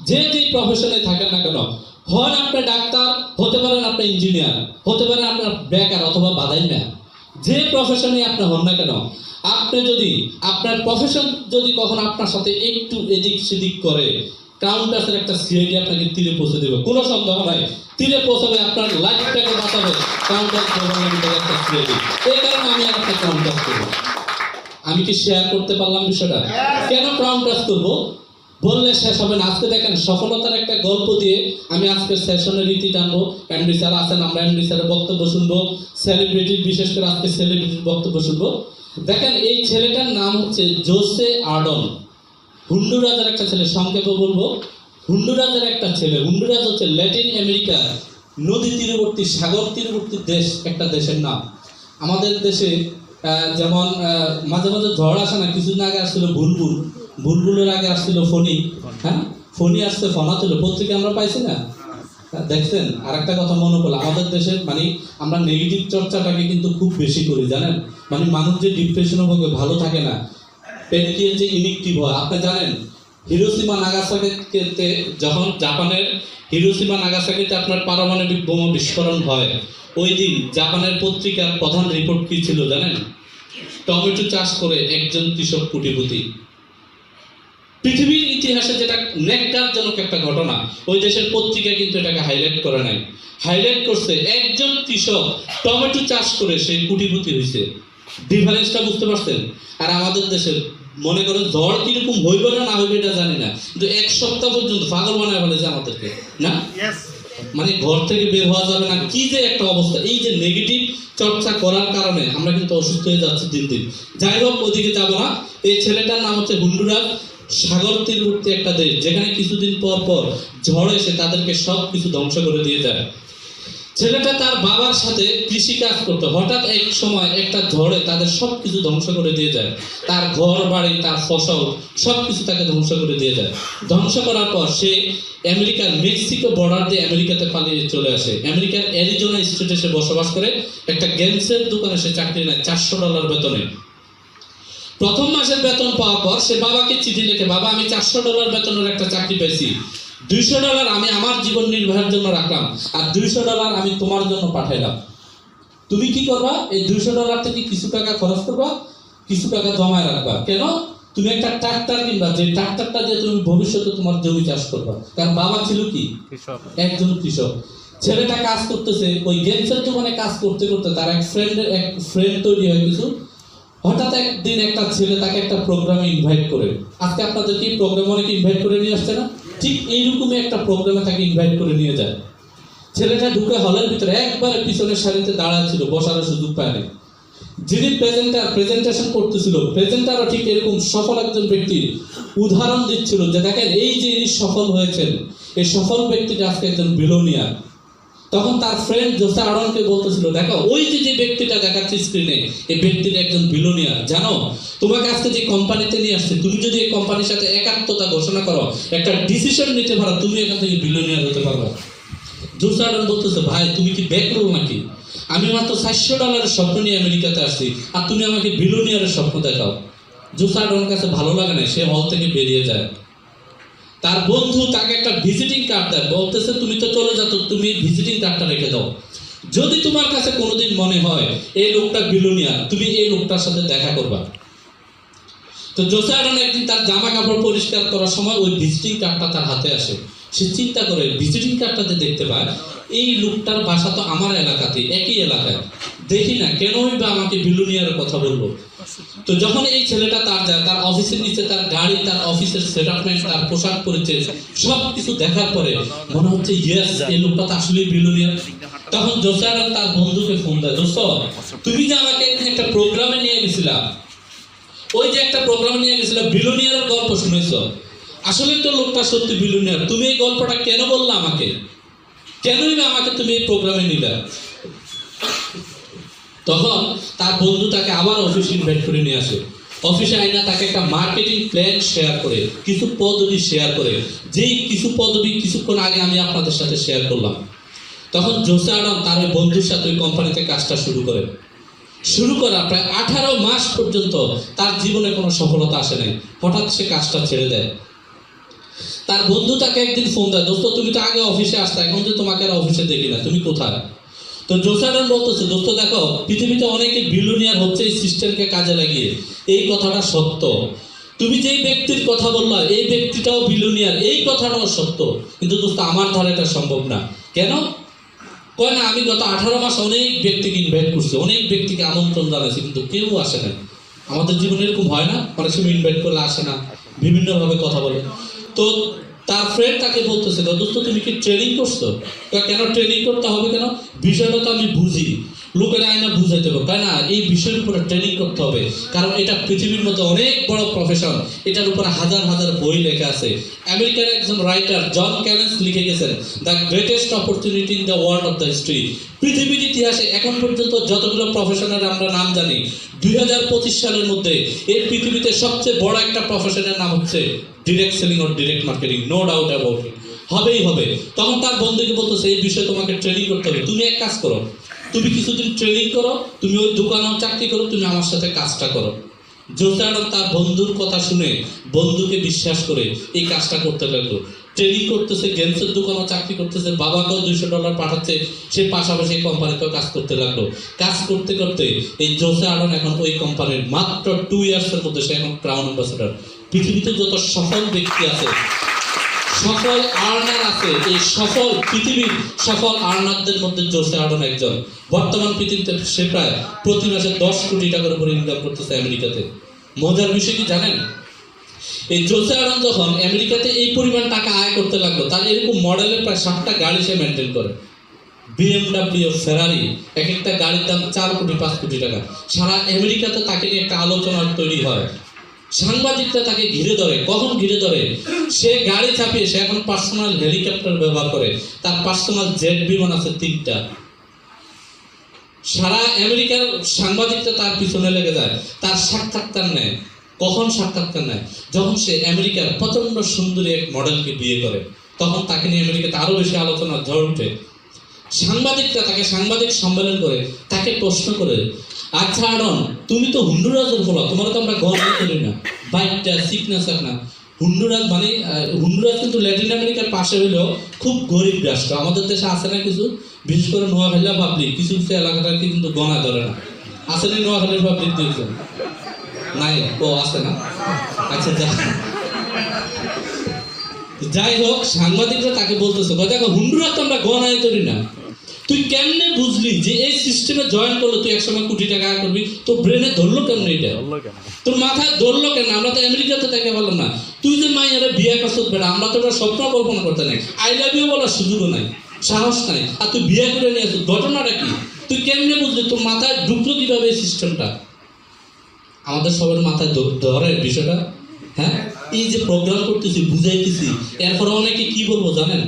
যে প্রফেশনে থাকেন না কেন, হন আপনি ডাক্তার, হতে পারেন আপনি ইঞ্জিনিয়ার, হতে পারেন আপনার বেকার অথবা বাদাইনা, যে প্রফেশনে আপনি হন না কেন, আপনি যদি আপনার প্রফেশন যদি কখন আপনার সাথে একটু এদিক সেদিক করে, ক্রাউন টাচের একটা সিআইডি আপনাকে তীরে পৌঁছে দেবে, কোনো সন্দেহ নাই। তীরে পৌঁছাবে, আপনার লাইফটাকে বাঁচাবে ক্রাউন টাচ একটা সিআইডি। এই কারণে আমি একটা ক্রাউন টাচ করবো। আমি কি শেয়ার করতে পারলাম বিষয়টা? কেন ক্রাউন টাচ করবো বললে শেষ হবে না। আজকে দেখেন সফলতার একটা গল্প দিয়ে আমি আজকে সেশনের রীতি টানবো। এমডি স্যার আছেন, আমরা এমডি স্যারের বক্তব্য শুনবো, সেলিব্রিটি, বিশেষ করে আজকে সেলিব্রিটির বক্তব্য শুনবো। দেখেন এই ছেলেটার নাম হচ্ছে জোসে আর্ডন, হন্ডুরাজের একটা ছেলে। সংক্ষেপে বলবো, হন্ডুরাজের একটা ছেলে। হন্ডুরাজ হচ্ছে ল্যাটিন আমেরিকার নদী তীরবর্তী, সাগর তীরবর্তী দেশ, একটা দেশের নাম। আমাদের দেশে যেমন মাঝে মাঝে ঝড় আসে না, কিছুদিন আগে আসছিল বুলবুল, বুলবুলের আগে আসছিল ফণি, হ্যাঁ ফণি আসছে, ফনা ছিল, পত্রিকা আমরা পাইছি না, দেখছেন? আর একটা কথা মনে করলো, আমাদের দেশে মানে আমরা নেগেটিভ চর্চাটাকে কিন্তু খুব বেশি করি, জানেন? মানে মানুষ যে ডিপ্রেশনে ভোগে, ভালো থাকে না, পেনকিয়ার যে ইনিকটিভ হয়। আপনি জানেন হিরোশিমা নাগাসাকিতে, যখন জাপানের হিরোশিমা নাগাসাকিতে আপনার পারমাণবিক বোমা বিস্ফোরণ হয়, ওই দিন জাপানের পত্রিকার প্রধান রিপোর্ট কি ছিল জানেন? টমেটো চাষ করে একজন কৃষক কোটিপতি। পৃথিবীর ইতিহাসে যেটা ন্যাক্কারজনক একটা ঘটনা, ওই দেশের পত্রিকা কিন্তু এটাকে হাইলাইট করে নাই। হাইলাইট করছে একজন কৃষক টমেটো চাষ করে সে কোটিপতি হয়েছে। ডিফারেন্সটা বুঝতে পারছেন? আর আমাদের দেশের মনে করেন ঝড় কিরকম হইবে না হইবে এটা জানি না, কিন্তু 1 সপ্তাহ পর্যন্ত পাগল বানায় ফেলেছে আমাদেরকে না, মানে ঘর থেকে বের হওয়া যাবে না, কি যে একটা অবস্থা। এই যে নেগেটিভ চর্চা করার কারণে আমরা কিন্তু অসুস্থ হয়ে যাচ্ছি দিন দিন। যাই হোক, ওদিকে যাবো না। এই ছেলেটার নাম হচ্ছে হন্ডুরাস, সাগর তীরবর্তী একটা দেশ, যেখানে কিছুদিন পর পর ঝড় এসে তাদেরকে সব কিছু ধ্বংস করে দিয়ে যায়। ছেলেটা তার বাবার সাথে কৃষি কাজ করতো, হঠাৎ এক সময় একটা ঝড়ে তাদের সব কিছু ধ্বংস করে দিয়ে যায়। তার ঘর বাড়ি, তার ফসল সব কিছু তাকে ধ্বংস করে দিয়ে যায়। ধ্বংস করার পর সে আমেরিকার মেক্সিকো বর্ডার দিয়ে আমেরিকাতে পালিয়ে চলে আসে। আমেরিকার অ্যারিজোনা স্টেটে সে বসবাস করে। একটা গেমসের দোকানে সে চাকরি নেয় $400 বেতনে। প্রথম মাসের বেতন পাওয়ার পর সে বাবাকে চিঠি লিখে, বাবা আমি $400 বেতনের একটা চাকরি পেয়েছি, $200 আমি আমার জীবন নির্বাহের জন্য রাখলাম, আর $200 আমি তোমার জন্য পাঠাইলাম। তুমি কি করবা? এই $200 থেকে কিছু টাকা খরচ করবা, কিছু টাকা জমায় রাখবা। কেন? তুমি একটা ট্রাক্টর কিনবা, যে ট্রাক্টরটা দিয়ে তুমি ভবিষ্যতে তোমার জমি চাষ করবা। কারণ বাবা ছিল কি? একজন কৃষক। ছেলেটা কাজ করতেছে, ওই গেমসের দোকানে কাজ করতে করতে তার এক ফ্রেন্ড তৈরি হয় কিছু। হঠাৎ একদিন একটা ছেলে তাকে একটা প্রোগ্রামে ইনভাইট করে, আজকে আপনাদের কি প্রোগ্রামে অনেকে ইনভাইট করে নিয়ে আসছে না, ঠিক এইরকমই একটা প্রোগ্রামে তাকে ইনভাইট করে নিয়ে যায়। ছেলেটা ঢুকে হলের ভিতরে একবারে পিছনের সারিতে দাঁড়া ছিল, বসার সুযোগ পায়নি। যিনি প্রেজেন্টেশন করতেছিল, প্রেজেন্টারও ঠিক এরকম সফল একজন ব্যক্তির উদাহরণ দিচ্ছিল, যে দেখেন এই যে ইনি সফল হয়েছেন, এই সফল ব্যক্তিটা আজকে একজন বিলোনিয়ার। তখন তার ফ্রেন্ড জোসে আর্ডনকে বলতেছিল, দেখো ওই যে ব্যক্তিটা দেখাচ্ছে স্ক্রিনে, এই ব্যক্তিটা একজন বিলোনিয়ার। জানো তোমাকে আজকে যে কোম্পানিতে নিয়ে আসছে, তুমি যদি এই কোম্পানির সাথে একাত্মতা ঘোষণা করো, একটা ডিসিশন নিতে পারো, তুমি এখান থেকে বিলিয়নিয়ার হতে পারবে। জোস আর্ডন বলতেছে, ভাই তুমি কি ব্যাকরোল নাকি? আমি মাত্র $400 স্বপ্ন নিয়ে আমেরিকাতে আসছি, আর তুমি আমাকে বিলিয়নিয়ারের স্বপ্ন দেখাও। জোস আর্ডনের কাছে ভালো লাগে না, সে হল থেকে বেরিয়ে যায়। তার বন্ধু তাকে একটা ভিজিটিং কার্ড দেয়, বলতেছে তুমি তো চলে যাও, তুমি ভিজিটিং কার্ডটা রেখে দাও, যদি তোমার কাছে কোনোদিন মনে হয় এই লোকটা বিলিয়নিয়ার, তুমি এই লোকটার সাথে দেখা করবা। তো জোস আর্ডন একদিন তার জামা কাপড় পরিষ্কার করার সময় ওই ভিজিটিং কার্ডটা তার হাতে আসে। সে চিন্তা করে, ভিজিটিং কার্ডটাতে দেখতে পায় এই লোকটার বাসা তো আমার এলাকাতে, একই এলাকায়, দেখি না কেনই বা আমাকে বিলিয়নিয়ারের কথা বলবো। তো যখন এই ছেলেটা তার যায়, তার অফিসের নিচে তার গাড়ি, তার অফিসের সেটআপমেন্ট, তার পোশাক পরিচয় সব কিছু দেখার পরে মনে হচ্ছে ইয়েস, এই লোকটা তো আসলেই বিলিয়নিয়ার। তখন জোস আর্ডন তার বন্ধুকে ফোন দেয়, দোস্ত তুমি যে আমাকে একটা প্রোগ্রামে নিয়ে গেছিলা, ওই যে একটা প্রোগ্রামে নিয়ে গেছিলা, বিলিয়নিয়ারের গল্প শুনেছো, আসলে তো লোকটা সত্যি বিলিয়নিয়ার, তুমি এই গল্পটা কেন বললা আমাকে, কেনই না আমাকে তুমি এই প্রোগ্রামে নিলা? তখন তার বন্ধু তাকে আবার অফিসে ইনভাইট করে নিয়ে আসে। অফিসে আইনা তাকে একটা মার্কেটিং প্ল্যান শেয়ার করে, কিছু পদবি শেয়ার করে, যেই কিছু পদবি কিছুক্ষণ আগে আমি আপনাদের সাথে শেয়ার করলাম। তখন জোস আর্ডন তার ওই বন্ধুর সাথে ওই কোম্পানিতে কাজটা শুরু করা প্রায় 18 মাস পর্যন্ত তার জীবনে কোনো সফলতা আসে নাই। হঠাৎ সে কাজটা ছেড়ে দেয়। তার বন্ধু তাকে একদিন ফোন দেয়, দোস্ত তুমি তো আগে অফিসে আসতে, এখন তো তোমাকে আর অফিসে দেখি না, তুমি কোথায়? তো জোস আর্ডন বলতেছে, দোস্ত দেখো পৃথিবীতে অনেকে বিলিয়নিয়ার হচ্ছে এই সিস্টেমকে কাজে লাগিয়ে, এই কথাটা সত্য। তুমি যেই ব্যক্তির কথা বললা এই ব্যক্তিটাও বিলিয়নিয়ার, এই কথাটাও সত্য, কিন্তু দোস্ত আমার ধারে এটা সম্ভব না। কেন? কয় না, আমি গত 18 মাস অনেক ব্যক্তিকে ইনভাইট করছি, অনেক ব্যক্তিকে আমন্ত্রণ জানাইছি, কিন্তু কেউ আসে না। আমাদের জীবনে এরকম হয় না, অনেক সময় ইনভাইট করলে আসে না, বিভিন্নভাবে কথা বলে। তো তার ফ্রেন্ড তাকে বলতেছে, দোস্ত তুমি কি ট্রেনিং করছো? কেন ট্রেনিং করতে হবে, কেন? বিষয়টা তো আমি বুঝি, লোকের আয়না বুঝাইতে হবে, তাই না? এই বিষয়ের উপরে ট্রেনিং করতে হবে, কারণ এটা পৃথিবীর মধ্যে অনেক বড় প্রফেশন, এটার উপরে হাজার হাজার বই লেখা আছে। আমেরিকার একজন রাইটার জন ক্যাভেন্স লিখে গেছেন, the greatest opportunity in the world of the history. পৃথিবীর ইতিহাসে এখন পর্যন্ত যতগুলো প্রফেশনের আমরা নাম জানি, 2025 সালের মধ্যে এই পৃথিবীতে সবচেয়ে বড় একটা প্রফেশনের নাম হচ্ছে direct selling or direct marketing, no doubt about it, হবেই হবে। তখন তার বন্ধুকে বলতেছে, এই বিষয়ে তোমাকে ট্রেনিং করতে হবে, তুমি এক কাজ করো, তুমি কিছুদিন ট্রেনিং করো, তুমি ওই দোকানেও চাকরি করো, তুমি আমার সাথে কাজটা করো। জোস আর্ডন তার বন্ধুর কথা শুনে, বন্ধুকে বিশ্বাস করে এই কাজটা করতে লাগলো। ট্রেনিং করতেছে, গেমসের দোকানেও চাকরি করতেছে, বাবাকেও $200 পাঠাচ্ছে, সে পাশাপাশি কোম্পানিতেও কাজ করতে লাগলো। কাজ করতে করতে এই জোস আর্ডন এখন ওই কোম্পানির মাত্র 2 ইয়ার্সের মধ্যে সে এখন ক্রাউন অ্যাম্বাসেডর। পৃথিবীতে যত সফল ব্যক্তি আছে, সফল আর্নার আছে, এই সফল পৃথিবীর সফল আর্নারদের মধ্যে জোস আর্ডন একজন। বর্তমান পৃথিবীতে সে প্রায় প্রতি মাসে $10 কোটি টাকার উপরে ইনকাম করতেছে আমেরিকাতে। মজার বিষয় কি জানেন? এই জোস আর্ডন যখন আমেরিকাতে এই পরিমাণ টাকা আয় করতে লাগলো, তার এরকম মডেলের প্রায় 7টা গাড়ি সে মেনটেন করে। BMW, ফেরারি, এক একটা গাড়ির দাম 4 কোটি 5 কোটি টাকা। সারা আমেরিকাতে তাকে নিয়ে একটা আলোচনা তৈরি হয়। সাংবাদিকরা তাকে ঘিরে ধরে। কখন ঘিরে ধরে? সে গাড়ি চাপিয়ে সে এখন পার্সোনাল হেলিকপ্টার ব্যবহার করে, তার পার্সোনাল জেট বিমান আছে 3টা। সারা আমেরিকার সাংবাদিকরা তার পিছনে লেগে যায়, তার সাক্ষাৎকার নেয়। কখন সাক্ষাৎকার নেয়? যখন সে আমেরিকার প্রচন্ড সুন্দরী এক মডেলকে বিয়ে করে, তখন তাকে নিয়ে আমেরিকাতে আরো বেশি আলোচনা ঝড় উঠে। সাংবাদিকরা তাকে সাংবাদিক সম্মেলন করে তাকে প্রশ্ন করে, আচ্ছা আর্ডন, তুমি তো হুন্ডুরাজের ফলো, তোমার তো আমরা গর্ব করি না, বাইকটা সিকনেস না। হুন্ডুরাজ মানে হুন্ডুরাজ কিন্তু ল্যাটিন আমেরিকার পাশে হলেও খুব গরিব রাষ্ট্র। আমাদের দেশে আছে না কিছু, বিশেষ করে নোয়াখালী পাবলিক, কিছু কিছু এলাকাটাকে কিন্তু গণা ধরে না। আছে না নোয়াখালীর পাবলিক দেখছেন? নাই, ও আছে না? আচ্ছা যাই হোক, সাংবাদিকরা তাকে বলতেছে, দেখো হুন্ডুরাজ তো আমরা গণাই করি না, তুই কেমনে বুঝলি যে এই সিস্টেমে জয়েন করলে তুই একসময় কোটি টাকা আয় করবি? তোর ব্রেনে ধরলো কেন এটা? তোর মাথায় ধরলো কেন? আমরা তো আমেরিকাতে তাকে বললাম না, তুই যে মাইয়ারে বিয়ে করছিস বেটা, আমরা তো ওটা স্বপ্ন কল্পনা করতে নাই, আই লাভ ইউ বলার সুযোগও নাই, সাহস নাই, আর তুই বিয়ে করে নিয়ে আসছিস, ঘটনাটা কি? তুই কেমনে বুঝলি? তোর মাথায় ঢুকলো কিভাবে এই সিস্টেমটা? আমাদের সবার মাথায় ধরে বিষয়টা। হ্যাঁ, এই যে প্রোগ্রাম করতেছি, বুঝাইতেছি, এরপরে অনেকে কি বলবো জানেন?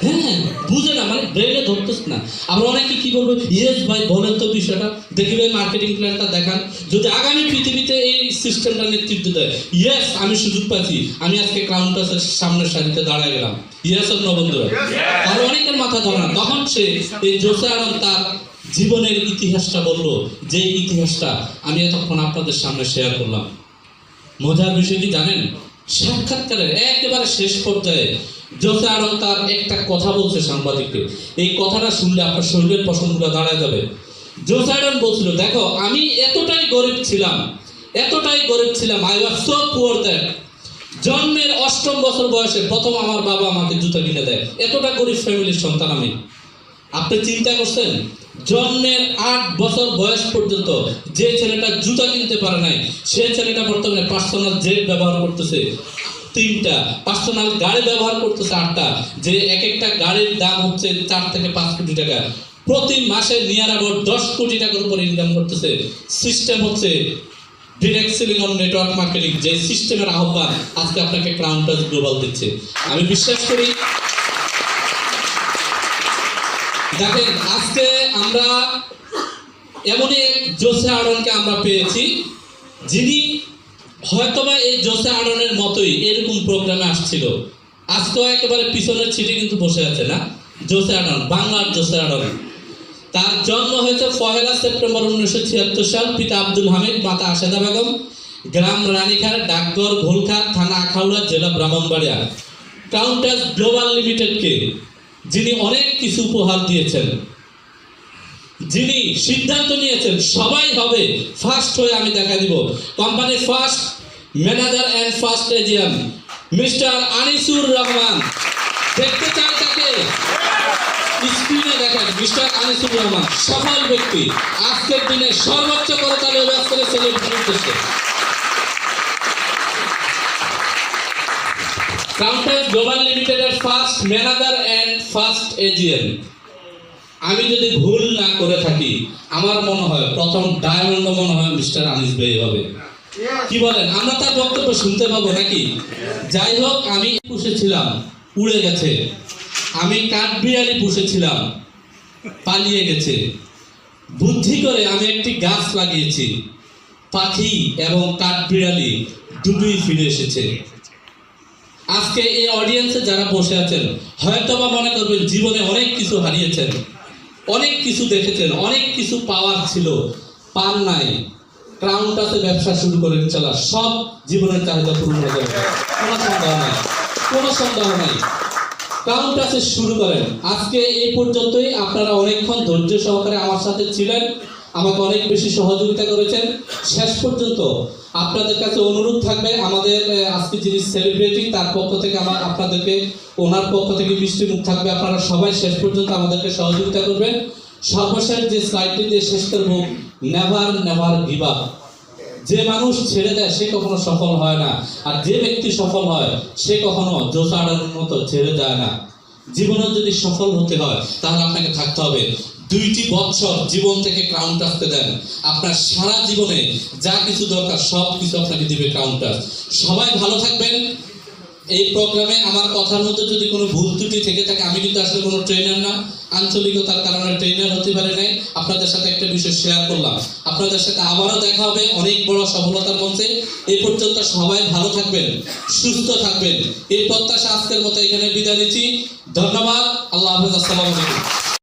হ্যাঁ, বুঝে না, মানে ব্রেনে ধরতেছ না। আমরা অনেকে কি বলবো, ইয়েস ভাই বলেন তো বিষয়টা, দেখি ভাই মার্কেটিং প্ল্যানটা দেখান। যদি আগামী পৃথিবীতে এই সিস্টেমটা নেতৃত্ব দেয়, ইয়েস আমি সুযোগ পাচ্ছি, আমি আজকে ক্রাউন প্লাসের সামনের সারিতে দাঁড়ায় গেলাম, ইয়েস অন্য বন্ধুরা। আর অনেকের মাথা ধরে না। তখন সে এই জোসে আড়ন তার জীবনের ইতিহাসটা বললো, যে ইতিহাসটা আমি এতক্ষণ আপনাদের সামনে শেয়ার করলাম। মজার বিষয় কি জানেন, সাক্ষাৎকারের একেবারে শেষ পর্যায়ে জোসে আড়ন তার একটা কথা বলছে সাংবাদিককে। এই কথাটা শুনলে আপনার শরীরের পশমগুলো দাঁড়ায় যাবে। জোসে আড়ন বলছিল, দেখো আমি এতটাই গরিব ছিলাম, I was so poor that জন্মের 8ম বছর বয়সে প্রথম আমার বাবা আমাকে জুতা কিনে দেয়। এতটা গরিব ফ্যামিলির সন্তান আমি। আপনি চিন্তা করছেন, জন্মের 8 বছর বয়স পর্যন্ত যে ছেলেটা জুতা কিনতে পারে নাই, সে ছেলেটা বর্তমানে পার্সোনাল জেট ব্যবহার করতেছে 3টা, পার্সোনাল গাড়ি ব্যবহার করতেছে 8টা, যে এক একটা গাড়ির দাম হচ্ছে 4 থেকে 5 কোটি টাকা। প্রতি মাসে নিয়ার অ্যাবাউট 10 কোটি টাকার উপর ইনকাম করতেছে। সিস্টেম হচ্ছে direct selling on network marketing, যে সিস্টেমের আহ্বান আজকে আপনাকে ক্রাউন প্লাস গ্লোবাল দিচ্ছে। আমি বিশ্বাস করি, দেখেন আজকে আমরা এমনই এক জোসে আড়নকে আমরা পেয়েছি, যিনি হয়তোবা এই জোসে আড়নের মতোই এরকম প্রোগ্রামে আসছিল। আজকেও একেবারে পিছনের ছিটে কিন্তু বসে আছে না, জোসে আড়ন, বাংলার জোসে আড়ন। তার জন্ম হয়েছে 1 সেপ্টেম্বর 1976 সাল। পিতা আব্দুল হামিদ, মাতা আশেদা বেগম। গ্রাম রানীখার, ডাকঘর ঘোলখার, থানা আখাউড়া, জেলা ব্রাহ্মণবাড়িয়া। ক্রাউন প্লাস গ্লোবাল লিমিটেডকে যিনি অনেক কিছু উপহার দিয়েছেন, যিনি সিদ্ধান্ত নিয়েছেন সবাই হবে ফার্স্ট হয়ে আমি দেখা দিব, কোম্পানির first manager and first AGM mister Anisur Rahman. দেখতে চাই তাকে, স্ক্রিনে দেখেন মিস্টার আনিসুর রহমান, সফল ব্যক্তি, আজকের দিনে সর্বোচ্চ করতালি অভিযানে সেলিব্রেট করতেছে। ক্রাউন প্লাস গ্লোবাল লিমিটেডের first manager and first AGM, আমি যদি ভুল না করে থাকি, আমার মনে হয় প্রথম ডায়মন্ড মনে হয় মিস্টার আনিস ভাই হবে। কি বলেন, আমরা তার বক্তব্য শুনতে পাবো নাকি? যাই হোক, আমি পুষেছিলাম, উড়ে গেছে। আমি কাঠবিড়ালি পুষেছিলাম, পালিয়ে গেছে। বুদ্ধি করে আমি একটি গাছ লাগিয়েছি, পাখি এবং কাঠবিড়ালি দুটোই ফিরে এসেছে। আজকে এই অডিয়েন্সে যারা বসে আছেন, হয়তোবা মনে করবেন জীবনে অনেক কিছু হারিয়েছেন, অনেক কিছু দেখেছেন, অনেক কিছু পাওয়ার ছিল, পান নাই। ক্রাউন প্লাসে ব্যবসা শুরু করে ইনশাআল্লাহ সব জীবনের চাহিদা পূরণ হয়ে যাবে, কোনো সন্দেহ নাই। ক্রাউন প্লাসে শুরু করেন। আজকে এই পর্যন্তই। আপনারা অনেকক্ষণ ধৈর্য সহকারে আমার সাথে ছিলেন, আমাকে অনেক বেশি সহযোগিতা করেছেন। শেষ পর্যন্ত আপনাদের কাছে অনুরোধ থাকবে, আমাদের আজকে যিনি সেলিব্রিটি তার পক্ষ থেকে আপনাদেরকে, ওনার পক্ষ থেকে মিষ্টি মুখ থাকবে। আপনারা সবাই শেষ পর্যন্ত আমাদেরকে সহযোগিতা করবেন। সর্বশেষ যে স্লাইডটি দিয়ে শেষ করব, নেভার নেভার গিভ আপ। যে মানুষ ছেড়ে দেয় সে কখনো সফল হয় না, আর যে ব্যক্তি সফল হয় সে কখনো জোসে আড়নের মতো ছেড়ে যায় না। জীবনে যদি সফল হতে হয় তাহলে আপনাকে থাকতে হবে 2টি বছর জীবন থেকে ক্রাউন প্লাসকে দেন। আপনার সারা জীবনে যা কিছু দরকার সব কিছু আপনাকে দিবে ক্রাউন প্লাস। সবাই ভালো থাকবেন। এই প্রোগ্রামে আমার কথার মধ্যে যদি কোনো ভুল ত্রুটি থেকে থাকে, আমি কিন্তু আসলে কোনো ট্রেনার না, আঞ্চলিকতার কারণে ট্রেনার হতে পারে নাই। আপনাদের সাথে একটা বিষয় শেয়ার করলাম। আপনাদের সাথে আবারও দেখা হবে অনেক বড় সফলতার মঞ্চে। এই পর্যন্ত সবাই ভালো থাকবেন, সুস্থ থাকবেন, এই প্রত্যাশা আজকের মতো এখানে বিদায় নিচ্ছি। ধন্যবাদ। আল্লাহ হাফেজ। আসসালামু আলাইকুম।